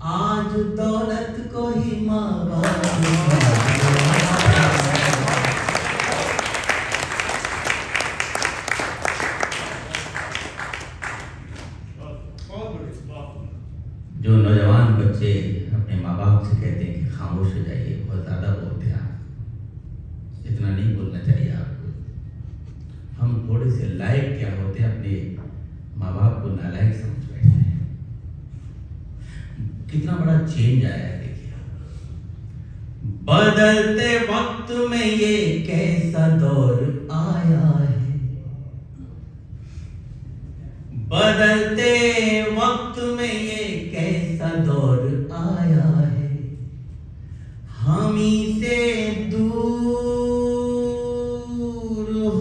आज दौलत को ही माँ बाप जो नौजवान बच्चे अपने माँ बाप से कहते हैं कि खामोश हो जाइए, बहुत ज़्यादा बोलते हैं आप, इतना नहीं बोलना चाहिए आपको। हम थोड़े से लायक क्या होते हैं, अपने माँ बाप को नालायक समझ बैठते हैं। कितना बड़ा चेंज आया है, देखिए। बदलते वक्त में ये कैसा दौर आया है, बदलते वक्त में ये कैसा दौर आया है, हम ही से दूर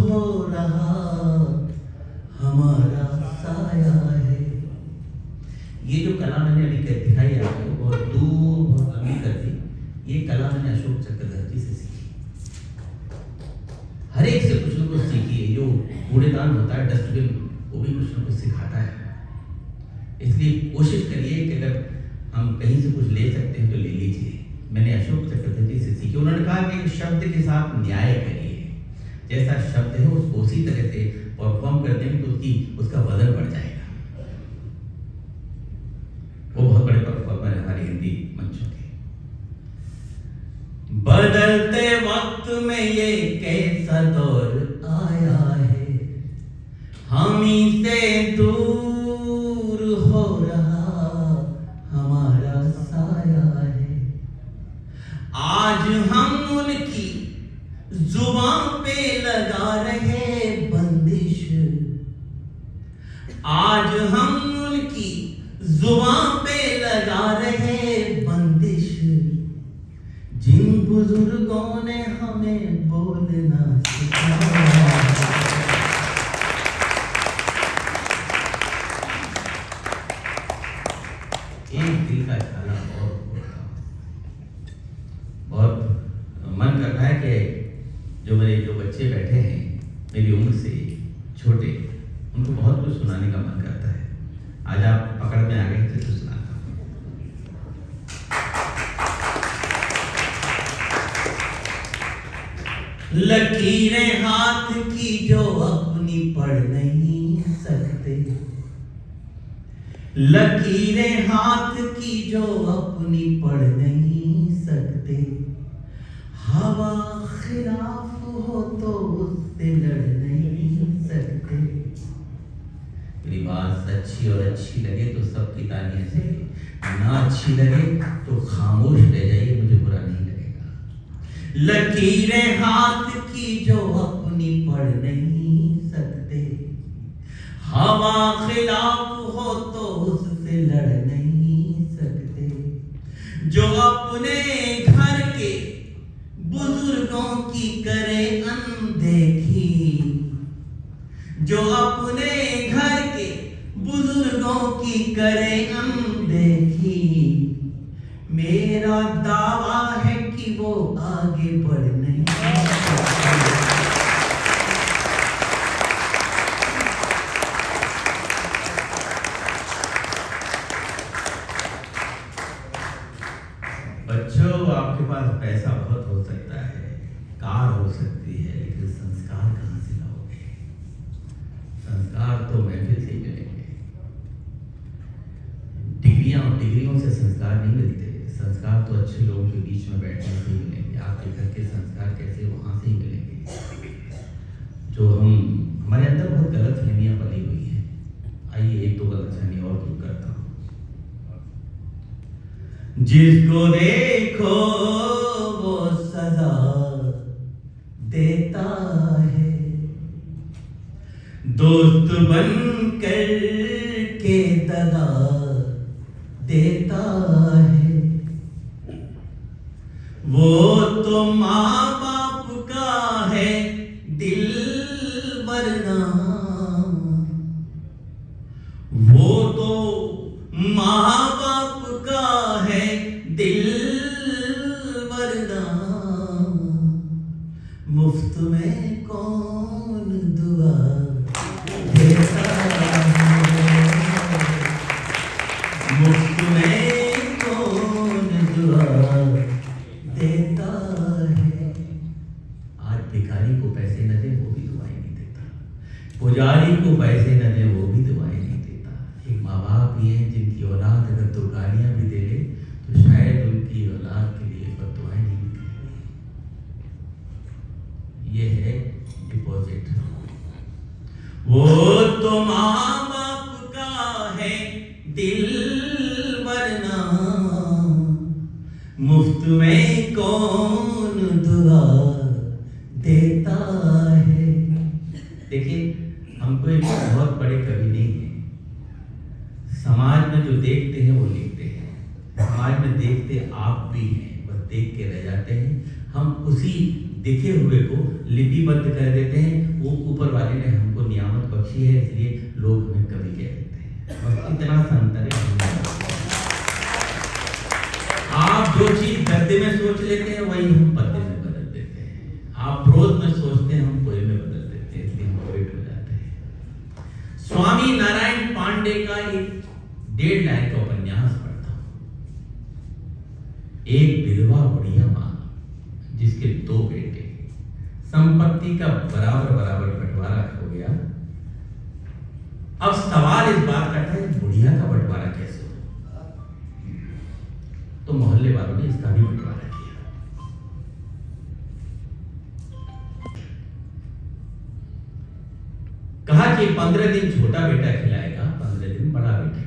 हो रहा हमारा साया है। ये जो कला मैंने अभी दिखाई है आपको, बहुत दूर बहुत लंबी कर दी, ये कला मैंने अशोक चक्रवर्ती से सीखी। हर एक से कुछ न कुछ सीखी है। जो कूड़ेदान होता है, डस्टबिन, वो भी कुछ न कुछ सिखाता है। इसलिए कोशिश करिए कि अगर हम कहीं से कुछ ले सकते हैं तो ले लीजिए। मैंने अशोक चक्रवर्ती से सीखी, उन्होंने कहा कि एक शब्द के साथ न्याय करिए, जैसा शब्द है उसको उसी तरह से परफॉर्म कर देंगे तो उसका वजन बढ़ जाएगा। वो बहुत बड़े परफॉर्मर है हमारे हिंदी मंचों के। बदलते वक्त में ये कैसा दौर आया है, हम ही से दूर हो रहा हमारा साया है। आज हम उनकी जुबान पे लगा रहे बंदिश, आज हम उनकी जुबान पे लगा रहे बंदिश, जिन बुजुर्गों ने हमें बोलना सिखाया। एक दिल का ख्याल बहुत मन करता है कि जो बच्चे बैठे हैं मेरी उम्र से छोटे, उनको बहुत कुछ सुनाने का मन करता है। आज आप पकड़ में आ गए थे तो सुनाता हूँ। लकीरें हाथ की जो अपनी पढ़ नहीं सकते, लकीरें हाथ की जो अपनी पढ़ नहीं सकते, हवा खिलाफ हो तो उससे लड़ नहीं सकते। मेरी बात अच्छी और अच्छी लगे तो सबकी तालियां चाहिए, ना अच्छी लगे तो खामोश रह जाइए, मुझे बुरा नहीं लगेगा। लकीरें हाथ की जो अपनी पढ़ नहीं सकते, हवा खिलाफ हो तो उससे लड़ नहीं सकते, जो अपने घर के बुजुर्गों की करे अनदेखी, जो अपने घर के बुजुर्गों की करे अनदेखी, मेरा दावा है कि वो आगे बढ़ नहीं सकते। बच्चों, आपके पास पैसा बहुत हो सकता है, कार हो सकती है, लेकिन संस्कार कहाँ से लाओगे? संस्कार तो महफिल से ही मिलेंगे। डिग्रियों से संस्कार नहीं मिलते, संस्कार तो अच्छे लोगों के बीच में बैठने से ही मिलेंगे। आपके घर के संस्कार कैसे, वहां से ही मिलेंगे। जो हमारे अंदर बहुत गलत फहमियां पली हुई है। आइए एक दो गलत फहमी और दूर करता हूँ। जिसको देखो वो सजा देता है, दोस्त बन कर के दगा देता है, वो तो माँ बाप का है दिल वरना, वो तो माँ बाप का है दिल वरना, मुफ्त में कौन दुआ देता है, मुफ्त में कौन दुआ देता है। आज भिखारी को पैसे न दे वो भी दुआएं नहीं देता, पुजारी को पैसे न दे वो भी दुआएं नहीं देता। एक माँ बाप ही है जिनकी औलाद अगर दो गालियां भी दे ले तो शायद उनकी औलाद के लिए दुआएं नहीं निकलेगी। ये है डिपॉजिट। वो तो माँ बाप का है दिल वरना, मुफ्त में कौन दुआ देता है। देखिए, हम कोई बहुत बड़े कवि नहीं हैं। समाज में जो देखते हैं वो लिखते हैं, समाज में देखते आप भी हैं, बस देख के रह जाते हैं। हम उसी दिखे हुए को लिपिबद्ध कर देते हैं। वो ऊपर वाले ने हमको नियामत बख्शी है, इसलिए लोग हमें कवि कह देते हैं। बस इतना सा अंतर है। आप जो चीज गद्य में सोच लेते हैं वही हम पद्य में बदल देते हैं। आप प्रोज में सोचते हैं, हम पोएम में बदल देते हैं, इसलिए हम पोएट हो जाते हैं। स्वामी नारायण पांडे का एक 1.5 लाइन का उपन्यास पढ़ता हूं। एक विधवा बुढ़िया मां जिसके 2 बेटे, संपत्ति का बराबर बराबर बंटवारा हो गया। अब सवाल इस बात का था बुढ़िया का बंटवारा कैसे हो, तो मोहल्ले वालों ने इसका भी बंटवारा किया। कहा कि 15 दिन छोटा बेटा खिलाएगा, 15 दिन बड़ा बेटा खिलाएगा।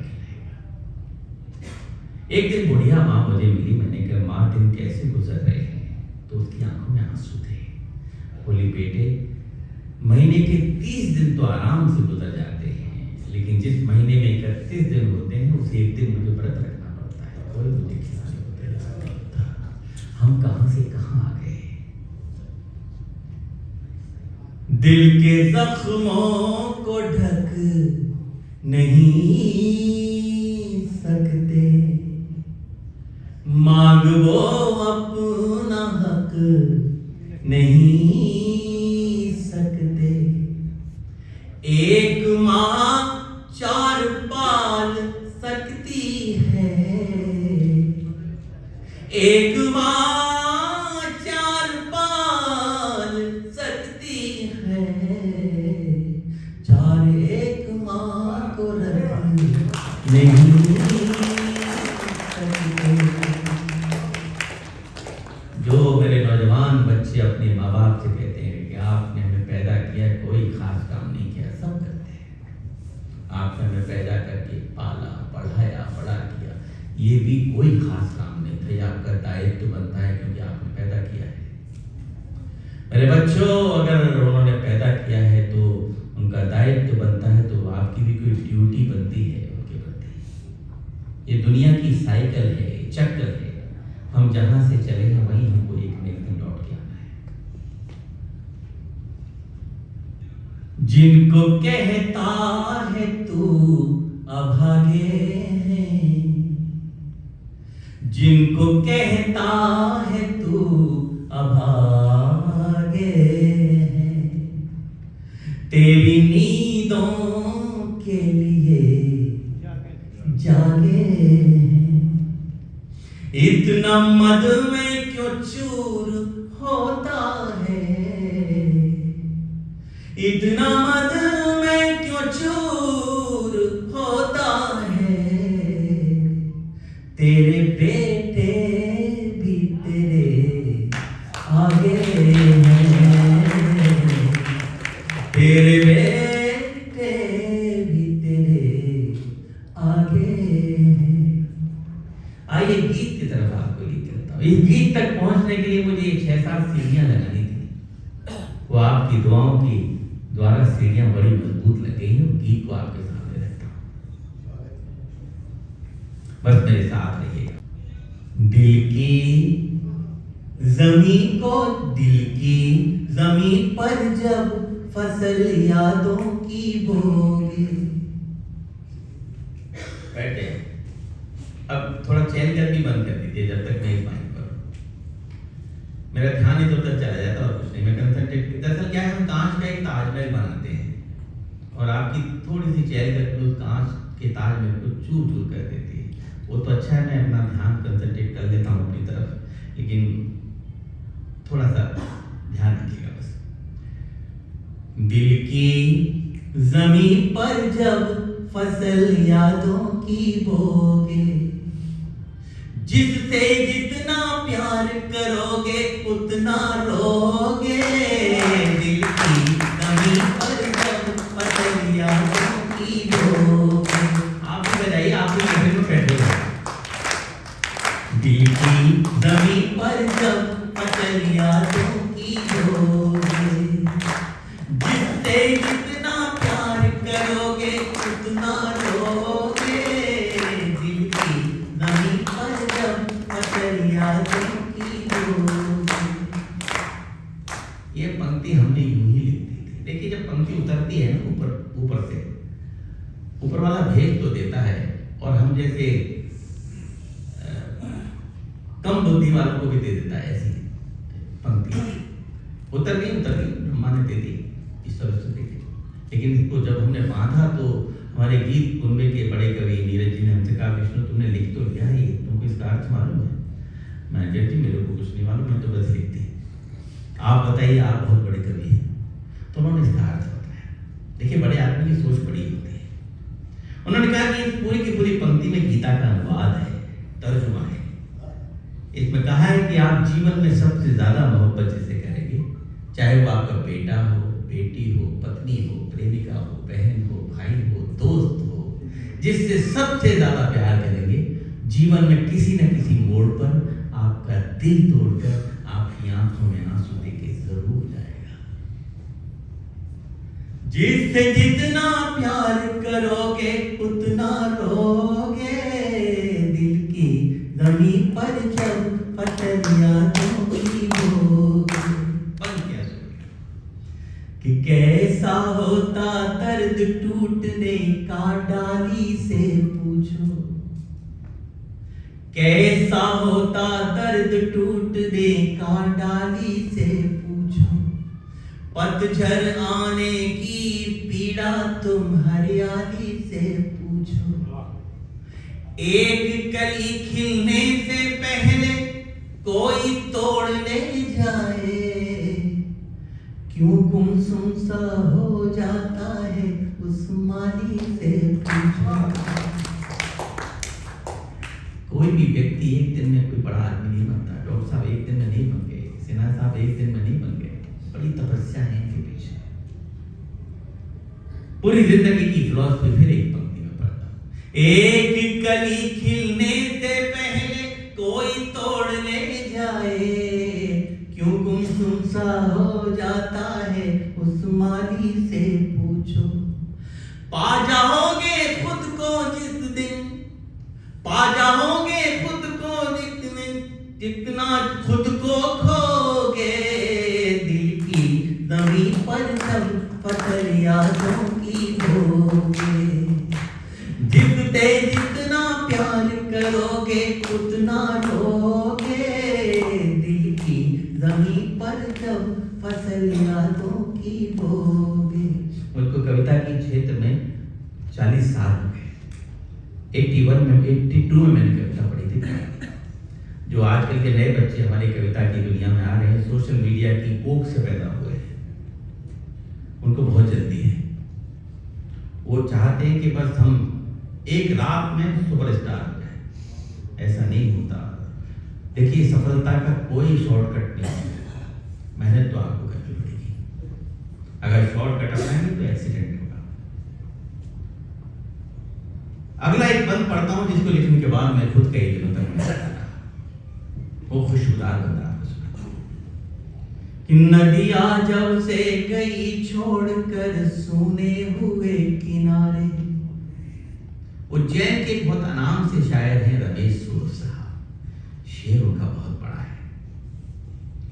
एक दिन बुढ़िया मां मुझे मिली, मैंने कहा मां दिन कैसे गुजर रहे हैं, तो उसकी आंखों में आंसू थे। बोली बेटे महीने के 30 दिन तो आराम से गुजर जाते हैं, लेकिन जिस महीने में 31 दिन होते हैं उस एक दिन मुझे व्रत रखना पड़ता है, कोई मुझे खिलाने को तैयार नहीं होता। हम कहां से कहां आ गए। दिल के जख्मों को ढक नहीं सकते, मांग वो अपना हक नहीं सकते। एक मां 4 पाल सकती है, एक मां 4 पाल सकती है, 4 एक मां को रख नहीं सकते। जो मेरे नौजवान बच्चे अपने माँ बाप से कहते हैं कि आपने हमें पैदा किया, कोई खास काम नहीं किया, सब करते हैं। आपने हमें पैदा करके पाला, पढ़ाया, बड़ा किया, ये भी कोई खास काम नहीं था, ये आपका दायित्व बनता है क्योंकि आपने पैदा किया है। मेरे बच्चों अगर उन्होंने पैदा किया है तो उनका दायित्व बनता है, तो आपकी भी कोई ड्यूटी बनती है उनके प्रति। ये दुनिया की साइकिल है, चक्र है, हम जहां से चले हैं वहीं हमको एक न एक दिन लौट के आना है। जिनको कहता है तू अभागे हैं, जिनको कहता है तू अभागे हैं, तेरी नींदों के लिए जागे हैं। इतना मद में क्यों चूर होता है, इतना मद में क्यों चूर होता है, तेरे बेटे भी तेरे आगे हैं, तेरे बेटे भी तेरे आगे हैं। आइए गीत की तरफ आपको लेकर चलता हूं। इस गीत तक पहुंचने के लिए मुझे 6-7 सीढ़ियां लगानी थी, वो आपकी दुआओं की द्वारा सीढ़ियां बड़ी मजबूत लग गई हैं। गीत को आपके सामने रखता हूं, बस मेरे साथ रहिएगा। दिल की जमीन को, दिल की जमीन पर जब फसल यादों की बोगे। बैठे, अब थोड़ा चैन करनी बंद कर दीजिए जब तक मैं इस माइक पर हूं। मेरा ध्यान इधर उधर चला जाता और कुछ नहीं, मैं कंसंट्रेट। दरअसल क्या है, हम कांच का एक ताजमहल बनाते हैं और आपकी थोड़ी सी चैन करके उस कांच के ताजमहल को चूर चूर कर देती है। वो तो अच्छा है, मैं अपना ध्यान कंसंट्रेट कर लेता हूँ अपनी तरफ, लेकिन थोड़ा सा ध्यान रखिएगा बस। दिल की जमीन पर जब फसल यादों की बोगे, जिससे जितना प्यार करोगे उतना रोगे। दिल की जमीन पर जब फसल यादों की बोगे। आप भी बताइए, आप भी कभी में बैठे हो। दिल की जमीन पर जब फसल यादों की बोगे, जिससे जितना प्यार करोगे उतना रोगे। दिल की जमीन पर जब फसल यादों की बोगे। ये पंक्ति हमने यूं ही लिख दी थी। देखिए जब पंक्ति उतरती है ना ऊपर से, ऊपर वाला भेज तो देता है, और हम जैसे कम बुद्धि वालों को भी दे देता है ऐसी पंक्ति। उतर गई ब्रह्मा ने दे दी इस तरह से। लेकिन इसको जब हमने बांधा तो हमारे गीत कुनबे के बड़े कवि नीरज जी ने हमसे मैनेजर जी मेरे को कुछ नहीं मालूम, मैं तो बस लिखती, आप बताइए, आप बहुत बड़े कवि हैं। तो उन्होंने इसका अर्थ बताया। देखिए, बड़े आदमी की सोच बड़ी होती है। उन्होंने कहा कि पूरी की पूरी पंक्ति में गीता का अनुवाद है, तर्जुमा है। इसमें कहा है कि आप जीवन में सबसे ज्यादा मोहब्बत जिसे करेंगे, चाहे वो आपका बेटा हो, बेटी हो, पत्नी हो, प्रेमिका हो, बहन हो, भाई हो, दोस्त हो, जिससे सबसे ज्यादा प्यार करेंगे, जीवन में किसी न किसी मोड़ पर आपका दिल तोड़कर आपकी आंखों में आंसू देके जरूर जाएगा। जिससे जितना प्यार करोगे उतना रोगे, दिल की जमीन पर जब पटरियां होगी कि कैसा होता दर्द टूटने का, डाली से पूछो। कैसा होता दर्द टूटने का, डाली से पूछो। पतझड़ आने की पीड़ा तुम हरियाली से पूछो। एक कली खिलने से पहले कोई तोड़ ले जाए, क्यों गुमसुम सा हो जाता है, उस माली से पूछो। कोई भी व्यक्ति एक दिन में कोई बड़ा आदमी नहीं बनता। डॉक्टर साहब एक दिन में नहीं बन गए, सिन्हा साहब एक दिन में नहीं बन गए, बड़ी तपस्या है इनके पीछे। पूरी जिंदगी की फिलॉसफी फिर एक पंक्ति में पढ़ता हूं। एक कली खिलने से पहले कोई तोड़ ले जाए, क्यों गुमसुम सा हो जाता है, उस माली से पूछो। पा जाओगे खुद को जिस दिन, पा जाओगे खुद को जिस दिन, जितना खुद को खोगे, दिल की जमीन पर सब पत्थर यादों की होगे। जितने जितना प्यार करोगे उतना रोगे, दिल की जमीन पर जब फसल यादों की बोगे। मुझको कविता के क्षेत्र में 40 साल हो गए। 81 में 82 में मैंने कविता पढ़ी थी। जो आजकल के नए बच्चे हमारी कविता की दुनिया में आ रहे हैं, सोशल मीडिया की कोख से पैदा हुए हैं, उनको बहुत जल्दी है। वो चाहते हैं कि बस हम एक रात में सुपरस्टार हो जाए। ऐसा नहीं होता। देखिए, सफलता का कोई शॉर्टकट नहीं है, मेहनत तो आपको करनी पड़ेगी। अगर शॉर्टकट अपनाएंगे तो एक्सीडेंट होगा। अगला एक बंद पढ़ता हूं जिसको लिखने के बाद मैं खुद कई दिनों तक वो खुशबूदार बंदा आपको सुनाता हूं कि नदिया जब से गई छोड़कर सूने हुए किनारे। उज्जैन के एक बहुत अनाम से शायर हैं रमेश सूर साहब। शेर उनका बहुत बड़ा है।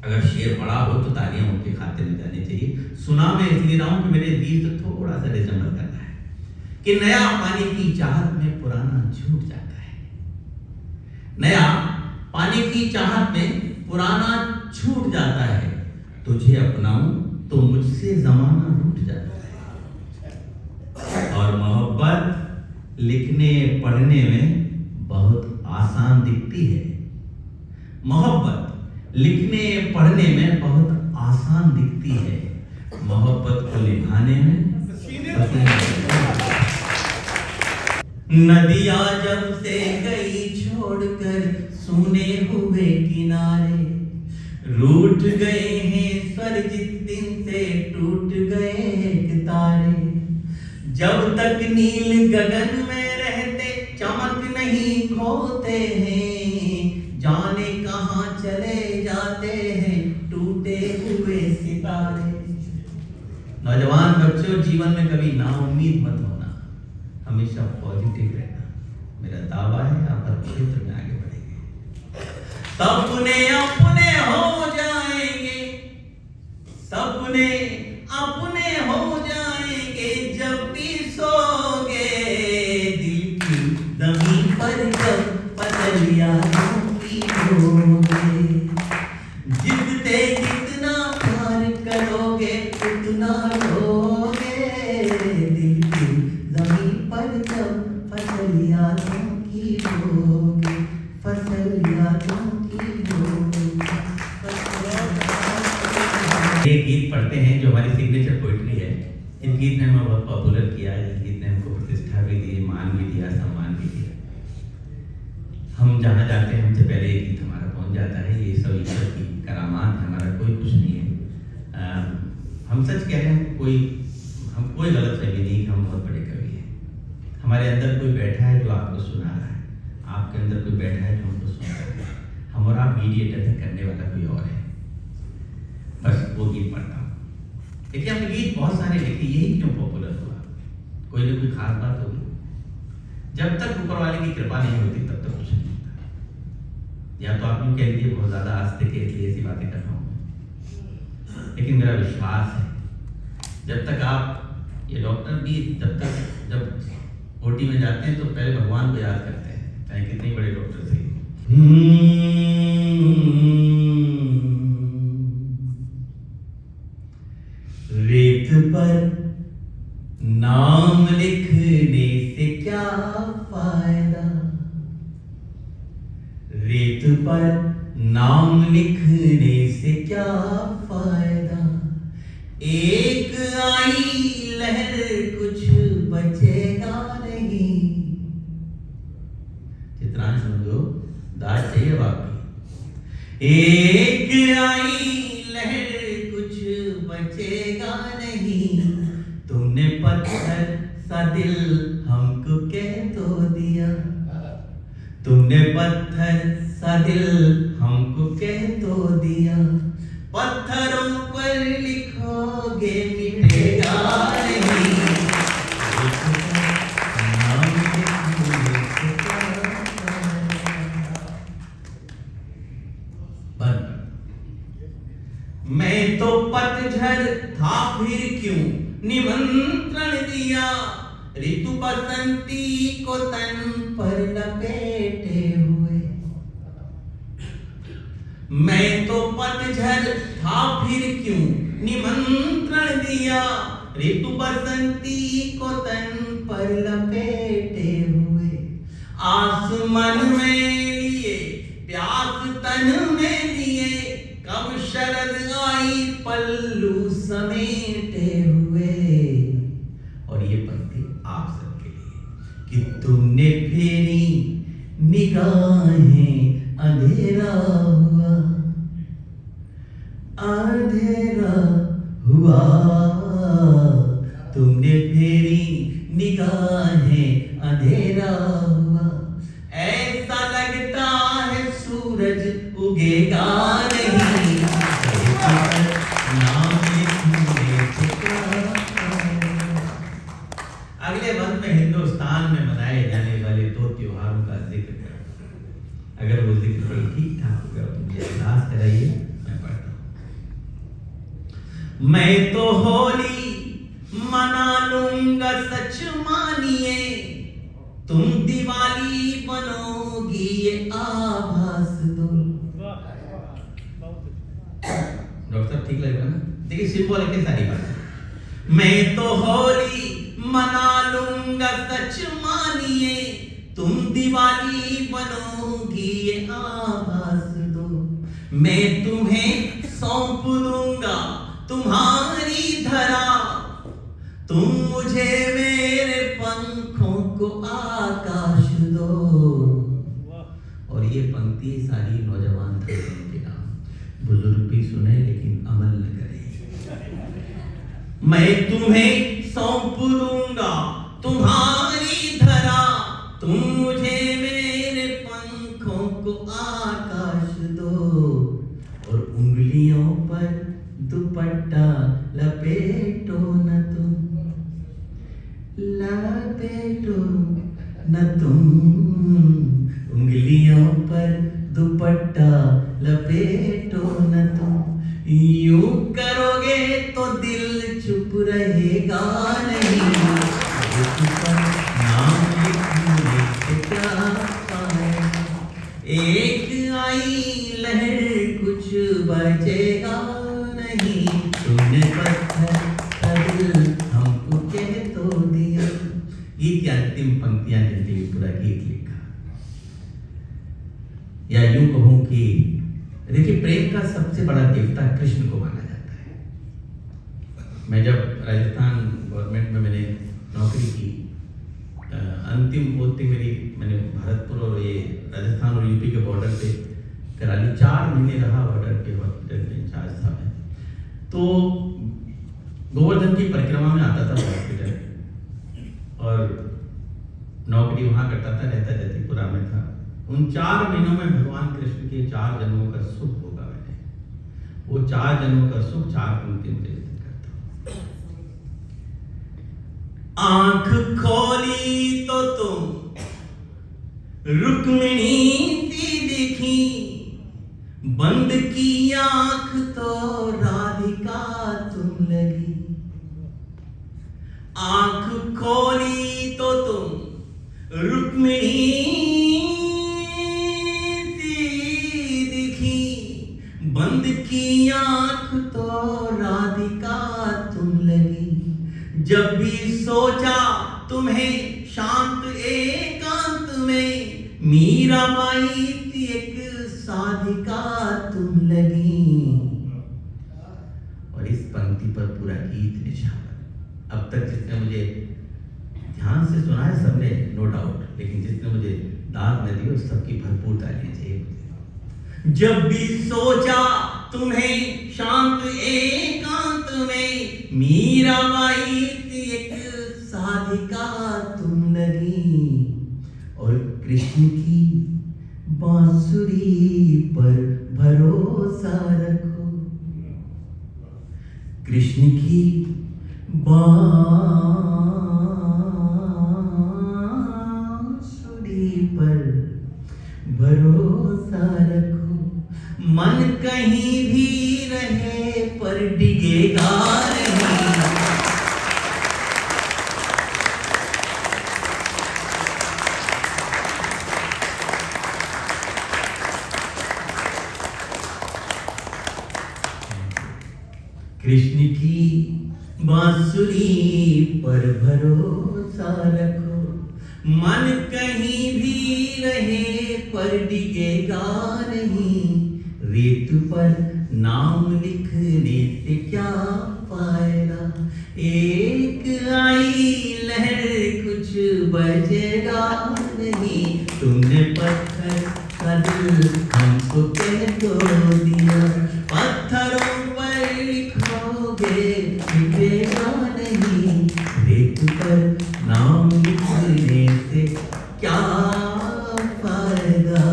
अगर शेर बड़ा हो तो तालियां उनके खाते में जानी चाहिए। सुना मैं इसलिए रहा हूं कि मेरे दिल से थोड़ा सा रिजम्बल करता है कि नया पाने की चाहत में पुराना छूट जाता है। नया पाने की चाहत में पुराना छूट जाता है। तुझे अपनाऊं तो मुझसे जमाना रूठ जाता है। और मोहब्बत लिखने पढ़ने में बहुत आसान दिखती है। मोहब्बत लिखने पढ़ने में बहुत आसान दिखती है, मोहब्बत को निभाने में नदिया जब से गई छोड़कर सूने हुए किनारे, रूठ गए हैं स्वर जिस दिन से टूट गए तारे। जब तक नील गगन में रहते चमक नहीं खोते हैं, जाने कहां चले जाते हैं टूटे हुए सितारे। नौजवान बच्चों, जीवन में कभी नाउम्मीद मत होना, हमेशा पॉजिटिव रहना। मेरा दावा है आप हर क्षेत्र में आगे बढ़ेंगे, सपने अपने हो जाएंगे, सपने अपने हो जाएंगे जब भी सोगे। दिल की जमीन पर जब पतलियां की होगे, जितने जितना प्यार करोगे उतना रोगे। दिल की जमीन पर जब फसल यादों की होगी, फसल यादों की ये गीत पढ़ते हैं जो हमारी सिग्नेचर पोइट्री है। इस गीत ने हमें बहुत पॉपुलर किया, इस गीत ने हमको प्रतिष्ठा भी दी, मान भी दिया, सम्मान भी दिया। हम जहाँ जाते हैं हमसे पहले ये गीत हमारा पहुँच जाता है। ये सब ईश्वर की करामात है, हमारा कोई कुछ नहीं है। हम सच कह रहे हैं, हम कोई गलत फहमी नहीं कि हम बहुत बड़े कवि हैं। हमारे अंदर कोई बैठा है जो आपको सुना रहा है, आपके अंदर कोई बैठा है जो हमको सुन रहा है। हम और आप मीडिएटर है, करने वाला कोई और है। बस वो गीत पढ़ता हूँ। देखिए हमने गीत बहुत सारे लिखे, यही क्यों पॉपुलर हुआ? कोई ना कोई खास बात होगी। जब तक ऊपर वाले की कृपा नहीं होती तब तक कुछ नहीं होता। या तो आप यूँ कह लीजिए बहुत ज़्यादा आस्तिक है इसलिए ऐसी बातें कर रहा हूँ, लेकिन मेरा विश्वास है जब तक आप, ये डॉक्टर भी जब ओटी में जाते हैं तो पहले भगवान को याद करते हैं, चाहे कितने बड़े डॉक्टर थे। रेत पर नाम लिखने से क्या फायदा, रेत पर नाम लिखने से क्या फायदा, एक आई लहर कुछ बचेगा नहीं। चित्रांश समझो, दाज चाहिए वाकई। एक आई लहर कुछ बचेगा नहीं, तुमने पत्थर सा दिल हमको कह तो दिया, तुमने पत्थर सा दिल हमको कह तो दिया। पत्थरों पर लिखोगे मिटेगा नहीं, मैं तो पतझड़ था फिर क्यों निमंत्रण दिया, ऋतु बसंती को तन पर लपेटे हुए। मैं तो पतझड़ था फिर क्यों निमंत्रण दिया, ऋतु बसंती को तन पर लपेटे हुए। आसमान में लिए प्यास तन में लिए, कब शरद आई पल्लू समेटे हुए। और ये पंक्ति आप सबके लिए कि तुमने फेरी निगाहें, अंधेरा हुआ, अंधेरा हुआ, तुमने फेरी निगाहें, अंधेरा हुआ। ऐसा लगता है सूरज उगेगा नहीं, नाम लिखने से क्या। अगले बंद में हिंदुस्तान में मनाए जाने वाले 2 त्योहारों का जिक्र करूं। अगर वो जिक्र ठीक ठाक होगा तो मुझे एहसास कराइए, मैं पढ़ता हूं। मैं तो होली मना लूंगा सच मानिए, तुम दिवाली बनोगी ये आभास दो। डॉक्टर साहब ठीक लगेगा ना? देखिए सिंबल है सारी बात। मैं तो होली मना लूंगा सच मानिए, तुम दिवाली बनोगी ये आभास दो। मैं तुम्हें सौंप दूंगा तुम्हारी धरा, तुम मुझे मेरे पंखों को आकाश दो। और ये पंक्ति सारी नौजवान थे के नाम, बुजुर्ग भी सुने लेकिन अमल न करें। मैं तुम्हें सौंप दूंगा तुम्हारी धरा, तुम मुझे मेरे पंखों को आकाश दो। और उंगलियों पर दुपट्टा लपेटो न तुम, लपेटो न तुम। उंगलियों पर दुपट्टा लपेटो न तुम, यूं करोगे तो दिल चुप रहेगा नहीं। नाम लिखने से क्या पाएगा, एक आई लहर कुछ बचेगा नहीं, तुमने पत्थर का दिल हमको कह तो दिया। गीत की अंतिम पंक्तियां जिनके लिए पूरा गीत लिखा। या यूं कहूं कि देखिए, प्रेम का सबसे बड़ा देवता कृष्ण को माना जाता है। मैं जब राजस्थान गवर्नमेंट में मैंने नौकरी की, अंतिम पोस्टिंग मेरी मैंने भरतपुर और ये राजस्थान और यूपी के बॉर्डर पे करा ली। 4 महीने रहा बॉर्डर के हॉस्पिटल में, इंचार्ज था मैं। तो गोवर्धन की परिक्रमा में आता था हॉस्पिटल और नौकरी वहाँ करता था, रहता जतिपुरा में था। उन 4 महीनों में भगवान कृष्ण के 4 जन्मों का सुख होगा मैंने, वो 4 जन्मों का सुख 4 पंक्ति में व्यक्त करता हूँ। आंख खोली तो तुम रुक्मिणी सी दिखी, बंद की आंख तो राधिका तुम लगी। आंख खोली तो तुम रुक्मिणी सी दिखी, बंद की आंख तो राधिका तुम लगी। जब भी सोचा तुम्हें शांत एकांत में, मीराबाई थी एक साधिका तुम लगी। और इस पंक्ति पर पूरा गीत निछावर। अब तक जिसने मुझे ध्यान से सुना है सबने, नो डाउट, लेकिन जिसने मुझे दाद न दी उस सबकी भरपूर तालियां चाहिए मुझे। जब भी सोचा तुम्हें शांत एकांत में, मीराबाई थी एक साधिका तुम लगी। और कृष्ण की बांसुरी पर भरोसा रखो, कृष्ण की बांसुरी पर भरोसा रखो। मन कहीं भी रहे पर डिगेगा नहीं। कृष्ण की बांसुरी पर भरोसा रखो, मन कहीं भी रहे पर डिगेगा नहीं। रेत पर नाम लिखने से क्या फायदा, एक आई लहर कुछ बचेगा नहीं। तुमने पत्थर का दिल हमको कह तो दिया, पत्थरों पर लिखोगे मिटेगा नहीं। रेत पर नाम लिखने से क्या फायदा।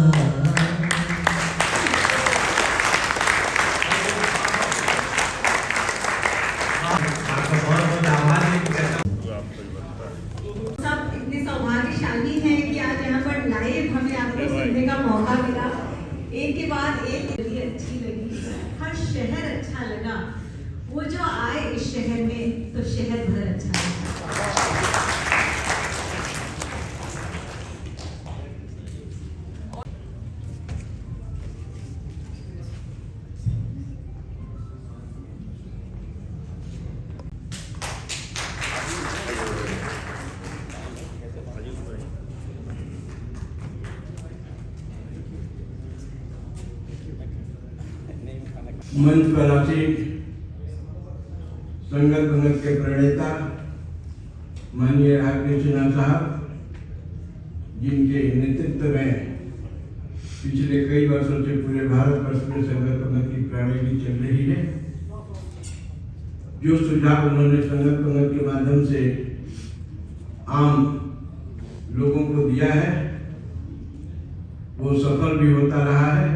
सब इतने सौभाग्यशाली हैं कि आज यहाँ पर लाइव हमें आपको सुनने का मौका मिला। एक के बाद एक दिल्ली अच्छी लगी, हर शहर अच्छा लगा। वो जो आए इस शहर में तो शहर भर अच्छा लगा। मंच पर आसीन संगत भंगत के प्रणेता माननीय राकेश सिन्हा साहब, जिनके नेतृत्व में पिछले कई वर्षों से पूरे भारतवर्ष में संगत भंगत की प्रणाली चल रही है। जो सुझाव उन्होंने संगत भंगत के माध्यम से आम लोगों को दिया है वो सफल भी होता रहा है,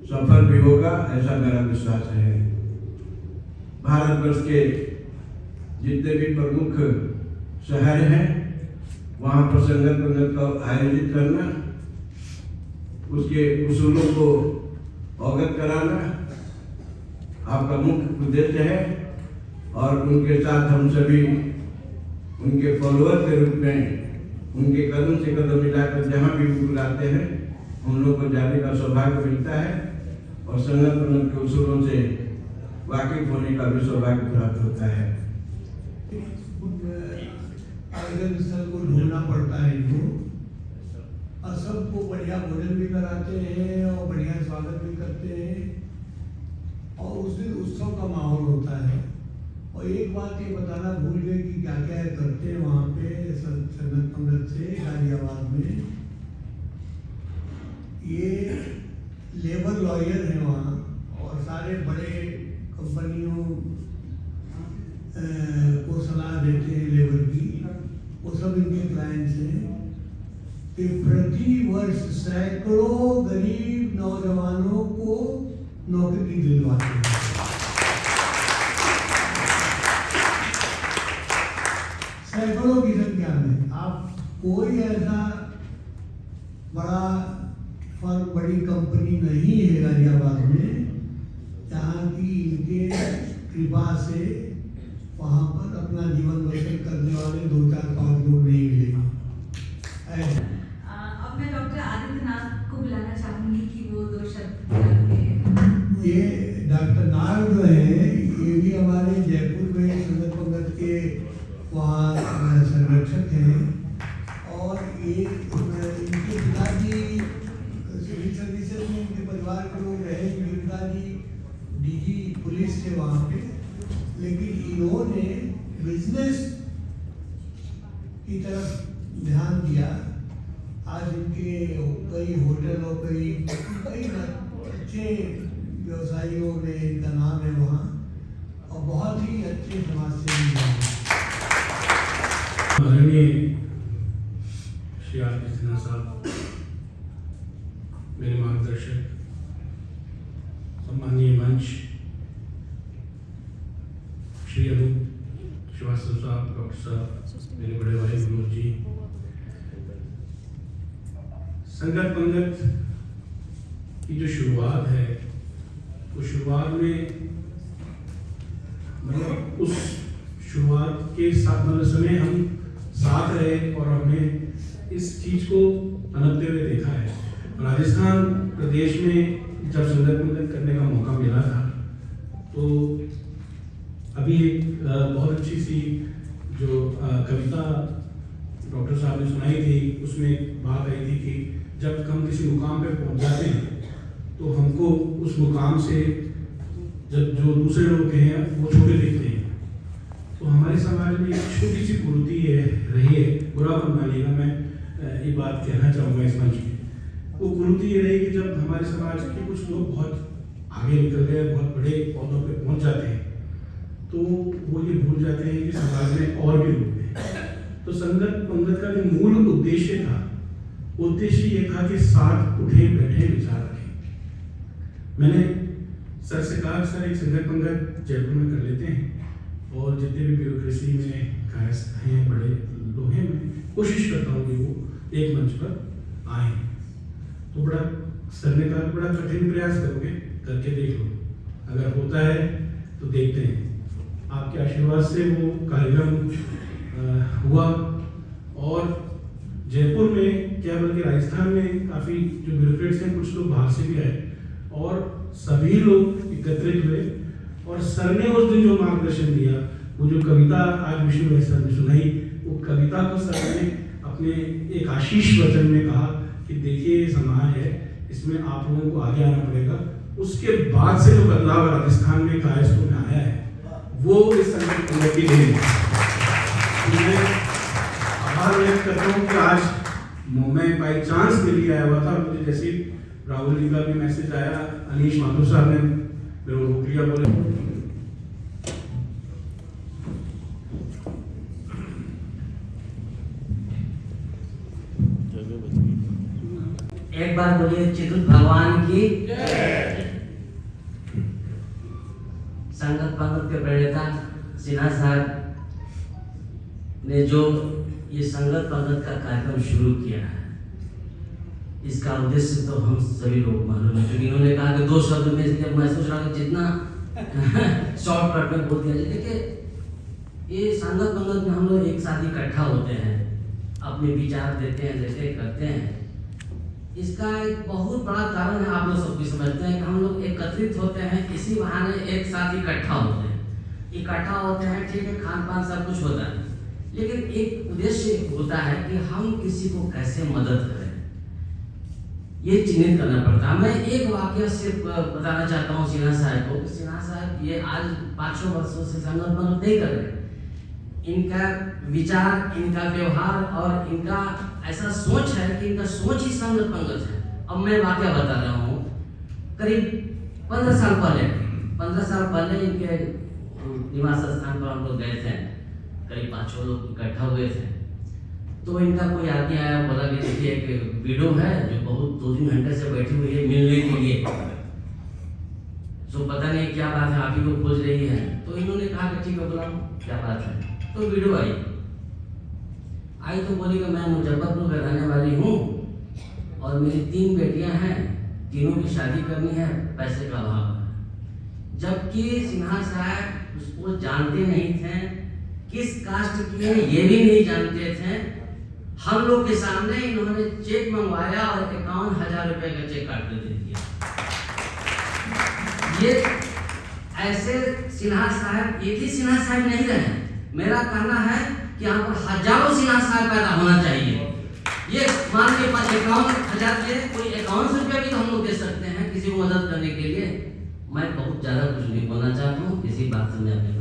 सफल भी होगा, ऐसा मेरा विश्वास है। भारतवर्ष के जितने भी प्रमुख शहर हैं वहाँ पर संगत भंगत का आयोजित करना, उसके उसूलों को अवगत कराना आपका मुख्य उद्देश्य है। और उनके साथ हम सभी उनके फॉलोअर के रूप में उनके कदम से कदम मिलाकर जहाँ भी वो बुलाते हैं हम लोग को जाने का सौभाग्य मिलता है और संगत भंगत के उसूलों से वाकिफ होने का भी सौभाग्य प्राप्त होता है। आयोजन स्थल को ढूंढना पड़ता है इनको और सबको बढ़िया बढ़िया भोजन भी कराते हैं और बढ़िया स्वागत भी करते हैं और उस दिन उत्सव का माहौल होता है। और एक बात ये बताना भूल गए कि क्या क्या करते हैं वहाँ पे संगत पंगत से गाजियाबाद में। ये लेबर लॉयर हैं वहाँ और सारे बड़े कंपनियों को सलाह देते हैं लेबर की, वो सब इनके क्लाइंट्स हैं कि प्रति वर्ष सैकड़ों गरीब नौजवानों को नौकरी दिलवाते हैं। सैकड़ों की संख्या में। आप कोई ऐसा बड़ा फर्म, बड़ी कंपनी नहीं है गाजियाबाद में जहाँ की इनके कृपा से वहाँ पर अपना जीवन व्यतीत करने वाले 2, 4, 5 लोग नहीं मिलेंगे। अब मैं डॉक्टर आदित्यनाथ को बुलाना चाहूंगी कि वो 2 शब्द बोलें। ये डॉक्टर नाग जो है ये भी हमारे जयपुर में संगत पंगत के वहाँ संरक्षक हैं और इनके पिताजी सिविल सर्विसेज में इनके परिवार के लोग रहे। इनके पिताजी डीजी पुलिस थे वहाँ पे, लेकिन इन्होंने बिजनेस की तरफ ध्यान दिया। आज इनके कई होटल और कई अच्छे व्यवसायियों में इनका नाम है वहाँ और बहुत ही अच्छे समाज सेवी हैं। माननीय श्री आर.के. सिन्हा साहब, मेरे मार्गदर्शक, सम्मानीय मंच, श्री अनूप श्रीवास्तव साहब, डॉक्टर साहब, मेरे बड़े भाई विनोद जी, संगत पंगत की जो शुरुआत है वो शुरुआत में मतलब उस शुरुआत के साथ मतलब समय हम साथ रहे और हमने इस चीज को पनपते हुए देखा है। राजस्थान प्रदेश में जब संगत पंगत करने का मौका मिला था तो अभी एक बहुत अच्छी सी जो कविता डॉक्टर साहब ने सुनाई थी, उसमें एक बात आई थी कि जब हम किसी मुकाम पे पहुंच जाते हैं तो हमको उस मुकाम से जब जो दूसरे लोग हैं वो छोटे दिखते हैं। तो हमारे समाज में एक छोटी सी कुरीति रही है, बुरा मत मानिएगा, मैं ये बात कहना चाहूँगा इस मंच में। वो कुरीति ये रही कि जब हमारे समाज के कुछ लोग बहुत आगे निकल गए, बहुत बड़े पौधों पे पहुँच जाते हैं तो वो ये भूल जाते हैं कि समाज में और भी लोग हैं। तो संगत पंगत का जो मूल उद्देश्य था, उद्देश्य ये था कि साथ उठे बैठे विचार रखें। मैंने सर से कहा सर एक संगत पंगत जयपुर में कर लेते हैं और जितने भी ब्यूरोक्रेसी में कायस्थ हैं, बड़े लोग हैं, मैं कोशिश करता हूँ कि वो एक मंच पर आए। तो बड़ा सर ने कहा बड़ा कठिन प्रयास करोगे, करके देख लो, अगर होता है तो देखते हैं। आपके आशीर्वाद से वो कार्यक्रम हुआ और जयपुर में क्या बल्कि राजस्थान में काफ़ी जो ब्यूरोक्रेट्स हैं, कुछ लोग बाहर से भी आए और सभी लोग एकत्रित हुए और सर ने उस दिन जो मार्गदर्शन दिया, वो जो कविता आज विष्णु भाई सर ने सुनाई, वो कविता को सर ने अपने एक आशीष वचन में कहा कि देखिए ये समाज है, इसमें आप लोगों को आगे आना पड़ेगा। उसके बाद से जो बदलाव राजस्थान में कायस्थों में आया है वो इस संगत पंगत की देन है। मैं आभार व्यक्त करता हूँ कि आज मैं बाई चांस दिल्ली आया हुआ था, मुझे जैसे राहुल जी का भी मैसेज आया, अनीश माथुर साहब ने मेरे को रोक लिया, बोले एक बार बोलिए चित्रकूट भगवान की। संगत पंगत के प्रणेता सिन्हा साहब ने जो ये संगत पंगत का कार्यक्रम शुरू किया है, इसका उद्देश्य तो हम सभी लोग मालूम है, क्योंकि इन्होंने कहा कि 2 शब्द में, इसलिए मैं सोच रहा हूँ जितना शॉर्टकट में बोल दिया जाए। देखिए ये संगत पंगत में हम लोग एक साथ इकट्ठा होते हैं, अपने विचार देते हैं, देते करते हैं। इसका एक बहुत बड़ा कारण है, आप लोग सब भी समझते हैं कि हम लोग एकत्रित होते हैं, इसी बहाने एक साथ इकट्ठा होते हैं, ठीक है, खान पान सब कुछ होता है, लेकिन एक उद्देश्य होता है कि हम किसी को कैसे मदद करें। ये चिन्हित करना पड़ता है। मैं एक वाक्य सिर्फ बताना चाहता हूँ सिन्हा साहब को। सिन्हा साहब ये आज 500 वर्षों से संगत पंगत नहीं कर रहे। इनका विचार, इनका व्यवहार और इनका ऐसा सोच है कि इनका सोच ही संगत पंगत है। अब मैं वाक्य बता रहा हूँ। करीब 15 साल पहले इनके निवास स्थान पर हम लोग गए थे। करीब 500 लोग इकट्ठा हुए थे। तो इनका कोई आदमी आया, बोला कि देखिए एक विडो है जो बहुत 2-3 घंटे से बैठी हुई है मिलने के लिए, तो पता नहीं क्या बात है, आप ही को खोज रही है। तो इन्होंने कहा कि ठीक है, बुलाओ, क्या बात है। तो विडो आई तो बोली कि मैं मुजफ्फरपुर में रहने वाली हूँ और मेरी 3 बेटियां हैं, तीनों की शादी करनी है, पैसे का अभाव है। जबकि सिन्हा साहब उसको जानते नहीं थे, किस कास्ट की है ये भी नहीं जानते थे। हम लोग के सामने इन्होंने चेक मंगवाया और 51,000 रुपए का चेक काट के दे दिया। ये ऐसे सिन्हा साहब एक ही सिन्हा साहब नहीं रहे। मेरा कहना है कि यहाँ पर हजारों सिन्हा साहब पैदा होना चाहिए। ये मान के 51,000 के कोई 51 रुपया भी तो हम लोग दे सकते हैं किसी को मदद करने के लिए। मैं बहुत ज्यादा कुछ नहीं बोलना चाहता हूँ, इसी बात से मैं अपनी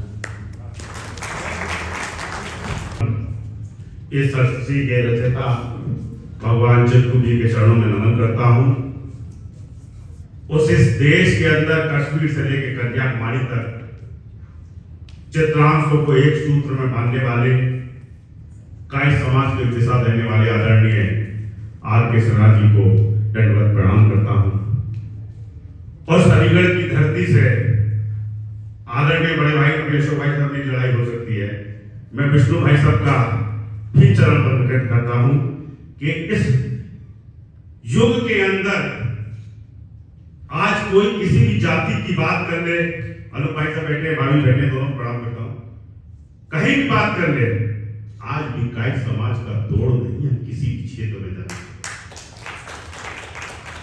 इस सृष्टि के रचयिता भगवान चित्रकूट जी के चरणों में नमन करता हूं। उस इस देश के अंदर कश्मीर से लेकर कन्याकुमारी तक चित्रांशों को एक सूत्र में बांधने वाले, काई समाज को दिशा देने वाले आदरणीय आर.के. सिन्हा जी को दंडवत प्रणाम करता हूं। और अलीगढ़ की धरती से आदरणीय बड़े भाई अशोक भाई साहब की लड़ाई हो सकती है। मैं विष्णु भाई साहब का भी चरण पर प्रकट करता हूं कि इस युग के अंदर आज कोई किसी भी जाति की बात कर ले, अनु भाई साहब बैठे, भाभी बैठे, दोनों प्रणाम करता हूं, कहीं भी बात कर ले, आज भी काई समाज का तोड़ नहीं है किसी भी क्षेत्र में जाने।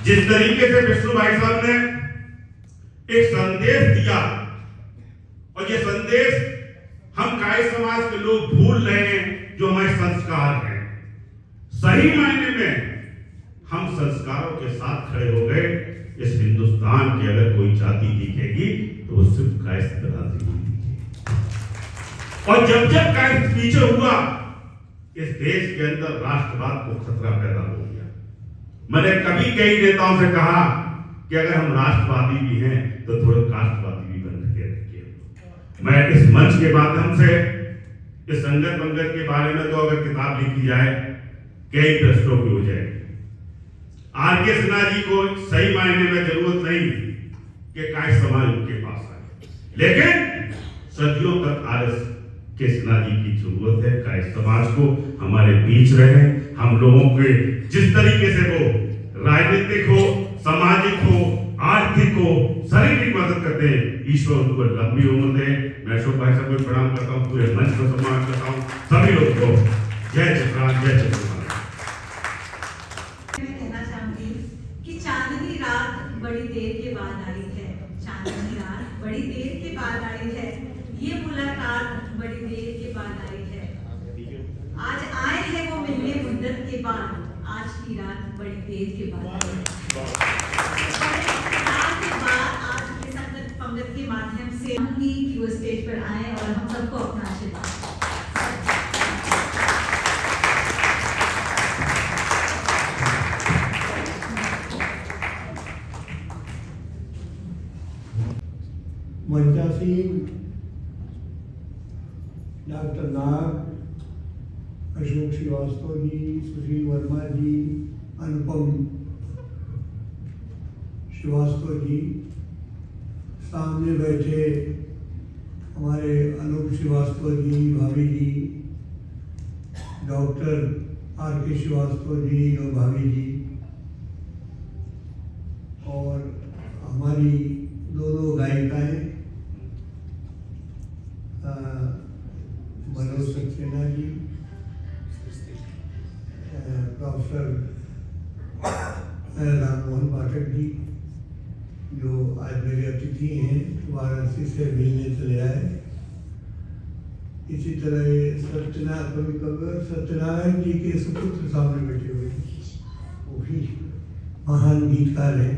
जिस तरीके से विष्णु भाई साहब ने एक संदेश दिया और ये संदेश हम काई समाज के लोग भूल रहे हैं, जो हमारे संस्कार हैं। सही मायने में हम संस्कारों के साथ खड़े हो गए। इस हिंदुस्तान की अगर कोई जाति दिखेगी तो वो सिर्फ कायस्थ जाति दिखेगी। और जब जब कायस्थ पीछे हुआ, इस देश के अंदर राष्ट्रवाद को खतरा पैदा हो गया। मैंने कभी कई नेताओं से कहा कि अगर हम राष्ट्रवादी भी हैं तो थोड़े कास्टवादी भी बन के रखिए। मैं इस मंच के माध्यम से इस संगत पंगत के बारे में तो अगर किताब लिखी जाए कई पृष्ठों की हो जाएगी। आर.के. सिन्हा जी को सही मायने में जरूरत नहीं कि काई समाज उनके पास आए, लेकिन सदियों तक आर.के. सिन्हा जी की जरूरत है। काई समाज को हमारे बीच रहे, हम लोगों के जिस तरीके से वो राजनीतिक हो, सामाजिक हो, आर्थिक हो, शारीरिक मदद करते हैं, ईश्वर उनको लंबी उम्र दे। मैं अशोक भाई साहब को प्रणाम करता हूँ, पूरे मंच को सम्मान करता हूँ, सभी लोगों को जय चित्रांश, जय चित्रांश। मैं कहना चाहूंगी कि चांदनी रात बड़ी देर के बाद आई है। चांदनी रात बड़ी देर के बाद आई है। ये मुलाकात बड़ी देर के बाद आई है। आज आए हैं वो मिलने मुद्दत के बाद। आज की रात बड़ी देर के बाद आई है। आज के संगत पंगत के माध्यम से कि वो स्टेज पर आए और हम सबको अपना आशीर्वाद। मंचासीन डॉक्टर नाग, अशोक श्रीवास्तव जी, सुशील वर्मा जी, अनुपम श्रीवास्तव जी, सामने बैठे हमारे अनूप श्रीवास्तव जी, भाभी जी, डॉक्टर आर.के. श्रीवास्तव जी और भाभी जी, और हमारी दोनों गायिकाएं मनोज सक्सेना जी, प्रोफेसर राममोहन पाठक जी, जो आज मेरे अतिथि हैं, वाराणसी से मिलने चले आए। इसी तरह सत्यनारायण जी के सुपुत्र सामने बैठे हुए, वो भी महान गीतकार हैं।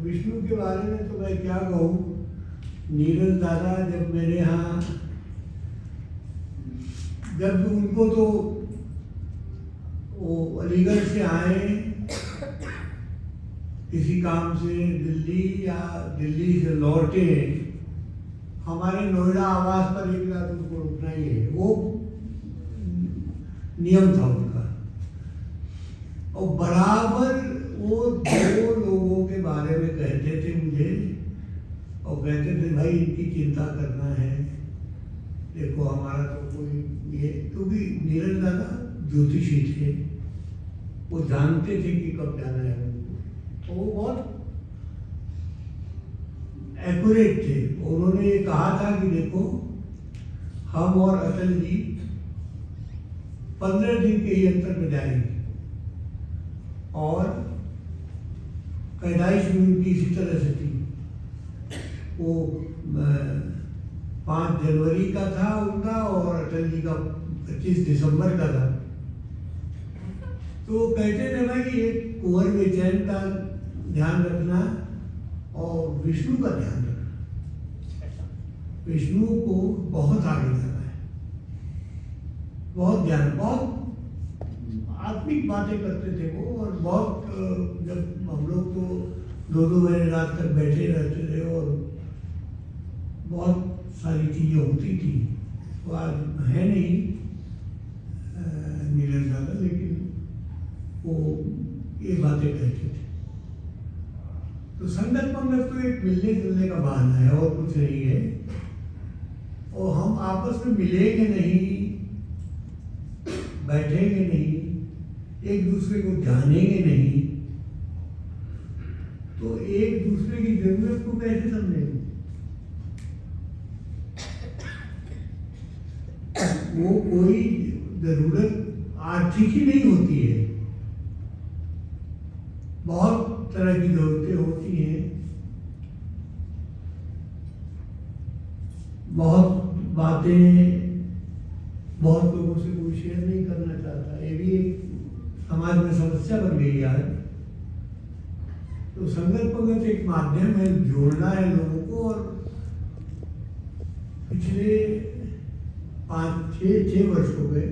विष्णु के बारे में तो मैं क्या कहूँ, नीरज दादा जब मेरे यहाँ, जब उनको तो वो अलीगढ़ से आए किसी काम से दिल्ली या दिल्ली से लौटे, हमारे नोएडा आवास पर एक रात उनको रुकना ही है, वो नियम था उनका। और बराबर वो दो लोगों के बारे में कहते थे मुझे, और कहते थे भाई इनकी चिंता करना है, देखो हमारा तो कोई ये, क्योंकि नीरज दादा ज्योतिषी थे, वो जानते थे कि कब जाना है उनको, तो वो बहुत एक्यूरेट थे। उन्होंने ये कहा था कि देखो हम और अटल जी 15 दिन के ही अंतर में जाएंगे, और पैदाइश भी उनकी इसी तरह से थी। वो 5 जनवरी का था उनका, और अटल जी का 25 दिसंबर का था। तो कहते थे भाई एक कुंवर बेचैन का ध्यान रखना और विष्णु का ध्यान रखना। विष्णु को बहुत आगे जाना है, बहुत ध्यान, बहुत आत्मिक बातें करते थे वो। और बहुत जब हम लोग तो 2-2 बजे रात तक बैठे रहते थे, और बहुत सारी चीज़ें होती थी। वो आज है नहीं नीरज दादा, लेकिन वो ये बातें कहते थे। तो संगत पंगत तो एक मिलने जुलने का बहाना है और कुछ नहीं है। और हम आपस में मिलेंगे नहीं, बैठेंगे नहीं, एक दूसरे को जानेंगे नहीं, तो एक दूसरे की जरूरत को कैसे समझेंगे? वो कोई जरूरत आर्थिक ही नहीं होती है, बहुत तरह की जरूरतें होती हैं। बहुत बातें बहुत लोगों से कोई शेयर नहीं करना चाहता, ये भी एक समाज में समस्या बन गई है। तो संगत पंगत एक माध्यम है, जोड़ना है लोगों को। और पिछले 5-6 वर्ष हो गए,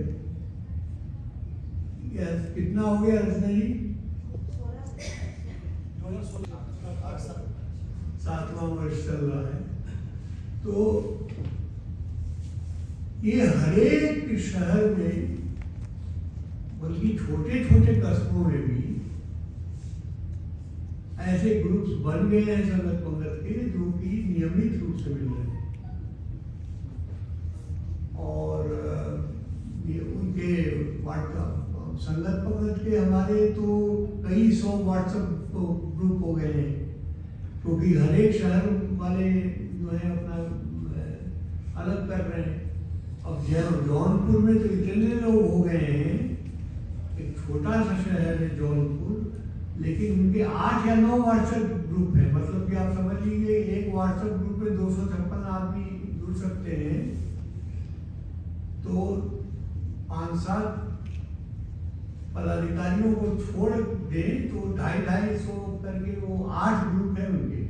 कितना हो गया रचना जी? 7वां वर्ष चल रहा है। तो ये हरेक शहर में, बल्कि छोटे छोटे कस्बों में भी ऐसे ग्रुप्स बन गए हैं संगत पंगत के, जो कि नियमित रूप से मिल रहे हैं। और ये उनके व्हाट्सएप संगत पंगत के हमारे तो कई 100 व्हाट्सएप ग्रुप हो गए हैं, क्योंकि हर एक शहर वाले जो है अपना अलग कर रहे हैं। अब जौनपुर में तो इतने लोग हो गए हैं, एक छोटा सा शहर है जौनपुर, लेकिन उनके 8 या 9 व्हाट्सएप ग्रुप है। मतलब कि आप समझ लीजिए एक व्हाट्सएप ग्रुप में 256 आदमी जुड़ सकते हैं। तो 5-7 पदाधिकारियों को छोड़ दें तो 250-250 करके वो 8 ग्रुप है उनके,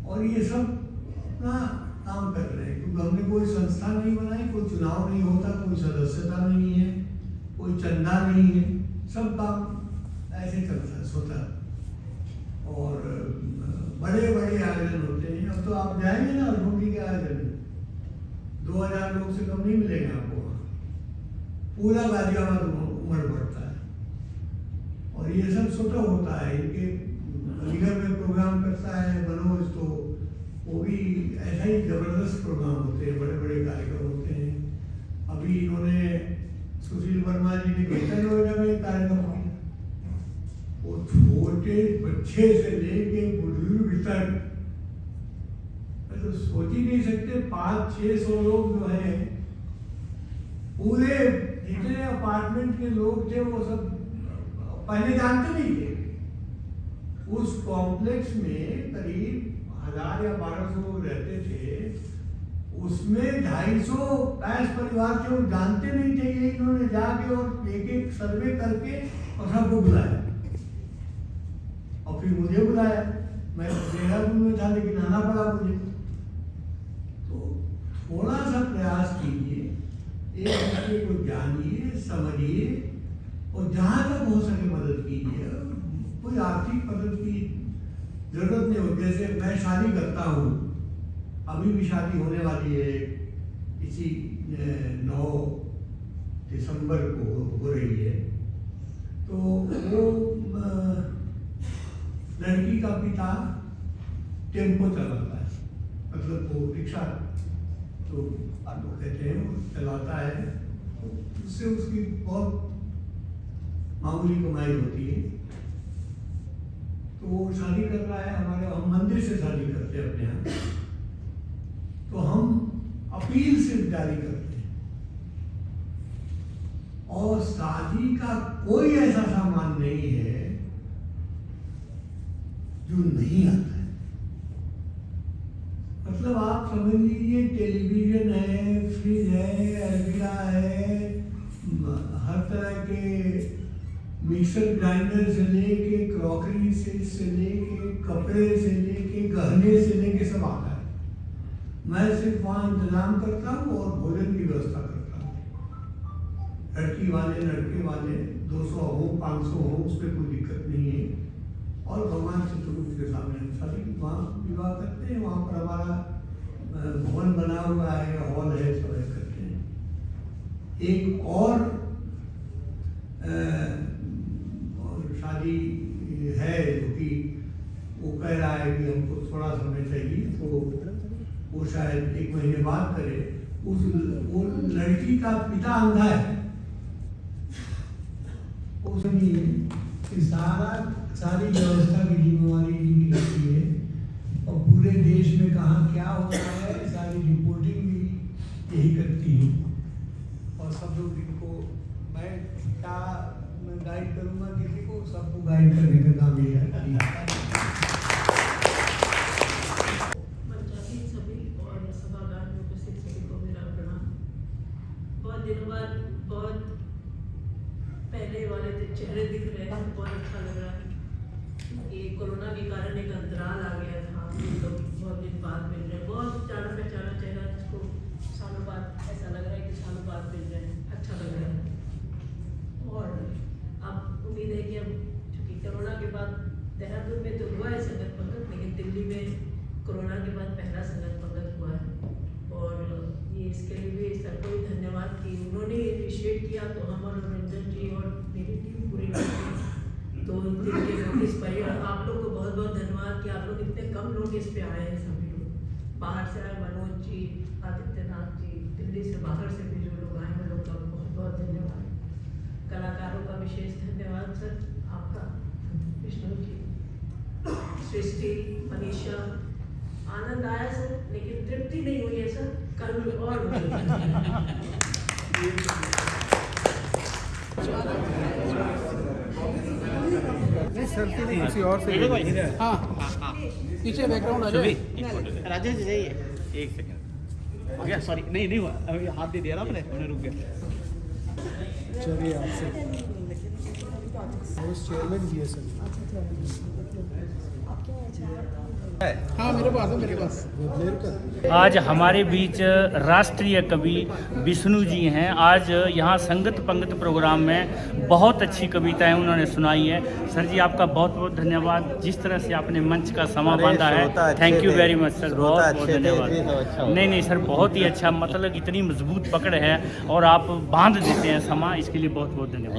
और ये सब अपना काम कर रहे हैं। क्योंकि हमने कोई संस्था नहीं बनाई, कोई चुनाव नहीं होता, कोई सदस्यता नहीं है, कोई चंदा नहीं है, सब काम ऐसे चलता है स्वतः। और बड़े बड़े आयोजन होते हैं। अब तो आप जाएंगे ना अल्मोड़ी के आयोजन, 2000 लोग से कम नहीं मिलेंगे आपको, पूरा गाजियाबाद उमड़ पड़ता है। और ये सब स्वतः होता है। इनके अलीगढ़ में प्रोग्राम करता है मनोज, तो वो भी ऐसा ही जबरदस्त प्रोग्राम होते हैं, बड़े बड़े कार्यक्रम होते हैं। अभी इन्होंने सुशील वर्मा जी ने ग्रेटर नोएडा में कार्यक्रम किया, वो छोटे बच्चे से लेके बुजुर्ग तक, मैं तो सोच ही नहीं सकते 500-600 लोग जो है, पूरे जितने अपार्टमेंट के लोग थे वो सब पहले जानते नहीं थे। उस कॉम्प्लेक्स में करीब 1000 या 1200 लोग रहते थे, उसमें 250 पैस परिवार थे, वो जानते नहीं थे। ये इन्होंने जाके और एक एक सर्वे करके और सबको बुलाया और फिर मुझे बुलाया। मैं देहरादून में था लेकिन आना पड़ा मुझे। तो थोड़ा सा प्रयास कीजिए, एक दूसरे को जानिए, समझिए और जहाँ तक हो सके मदद कीजिए। कोई आर्थिक मदद की जरूरत नहीं होती। जैसे मैं शादी करता हूँ, अभी भी शादी होने वाली है, इसी 9 दिसंबर को हो रही है। तो वो लड़की का पिता टेम्पो चलाता है, मतलब वो रिक्शा तो आपको कहते हैं, वो चलाता है। उससे उसकी बहुत मामूली कमाई होती है। तो वो शादी कर रहा है हमारे, हम मंदिर से शादी करते हैं अपने यहाँ। तो हम अपील सिर्फ जारी करते हैं और शादी का कोई ऐसा सामान नहीं है जो नहीं आता है। मतलब आप समझ लीजिए, टेलीविजन है, फ्रिज है, अलमीरा है, हर तरह के मिक्सर ग्राइंडर से लेके, क्रॉकरी से लेके, कपड़े से लेके, गहने से लेके सब आता है। मैं सिर्फ वहाँ इंतजाम करता हूँ और भोजन की व्यवस्था करता हूँ। लड़की वाले लड़के वाले 200 हो 500 हो, उस पर कोई दिक्कत नहीं है। और भगवान चित्रकूट के सामने हम शादी वहाँ विवाह करते हैं। वहाँ पर हमारा भवन बना हुआ है, हॉल है, सब करते हैं। एक और शादी है जो कि वो कह रहा है कि हमको थोड़ा समय चाहिए, तो वो शायद 1 महीने बाद करे। वो लड़की का पिता अंधा है, उसकी सारी व्यवस्था की जिम्मेवारी इनकी रहती है और पूरे देश में कहाँ क्या हो रहा है सारी रिपोर्टिंग भी यही करती है। और सब लोग इनको, मैं क्या गाइड करूँगा किसी को, सबको गाइड करने का काम ये है। पंचायती सभी और सभागार में उपस्थित सभी को मेरा प्रणाम। बहुत दिनों बाद बहुत पहले वाले चेहरे दिख रहे हैं, बहुत अच्छा लग रहा है। ये कोरोना के कारण एक अंतराल आ गया था, लोग बहुत दिन बाद मिल रहे हैं। बहुत जाना पहचाना चेहरा जिसको सालों बाद ऐसा लग रहा है कि सालों बाद मिल रहे हैं, अच्छा लग रहा है। और अब उम्मीद है कि अब चूँकि कोरोना के बाद देहरादून में तो हुआ है संगत पंगत, लेकिन दिल्ली में कोरोना के बाद पहला संगत पंगत हुआ है। और ये इसके लिए भी सर को भी धन्यवाद कि उन्होंने इनिशिएट किया। तो हम और रंजन जी और मेरी टीम पूरी तो दिन के नोटिस पर, और आप लोग को बहुत बहुत धन्यवाद कि आप लोग इतने कम नोटिस पे आए हैं। सभी लोग बाहर से आए, मनोज जी, आदित्यनाथ जी, दिल्ली से बाहर से भी जो लोग आए हैं, लोग का बहुत बहुत धन्यवाद। कलाकारों का विशेष धन्यवाद सर आपका, विष्णु जी, सृष्टि, मनीषा। आनंद आया सर, लेकिन तृप्ति नहीं हुई है सर, कल और सेल्फी नहीं, किसी और से। हाँ पीछे बैकग्राउंड आ जाए। राजेश जी जाइए, 1 सेकंड हो गया, सॉरी नहीं हुआ, अभी हाथ दे दिया ना मैंने रुक गया। चलिए आपसे चेयरमैन जी है सर। हाँ मेरे पास आज हमारे बीच राष्ट्रीय कवि विष्णु जी हैं। आज यहाँ संगत पंगत प्रोग्राम में बहुत अच्छी कविताएं उन्होंने सुनाई है। सर जी आपका बहुत बहुत धन्यवाद, जिस तरह से आपने मंच का समा बांधा है। Thank you very much sir, बहुत बहुत धन्यवाद। नहीं सर, बहुत ही अच्छा, मतलब इतनी मजबूत पकड़ है और आप बांध देते हैं समा, इसके लिए बहुत बहुत धन्यवाद।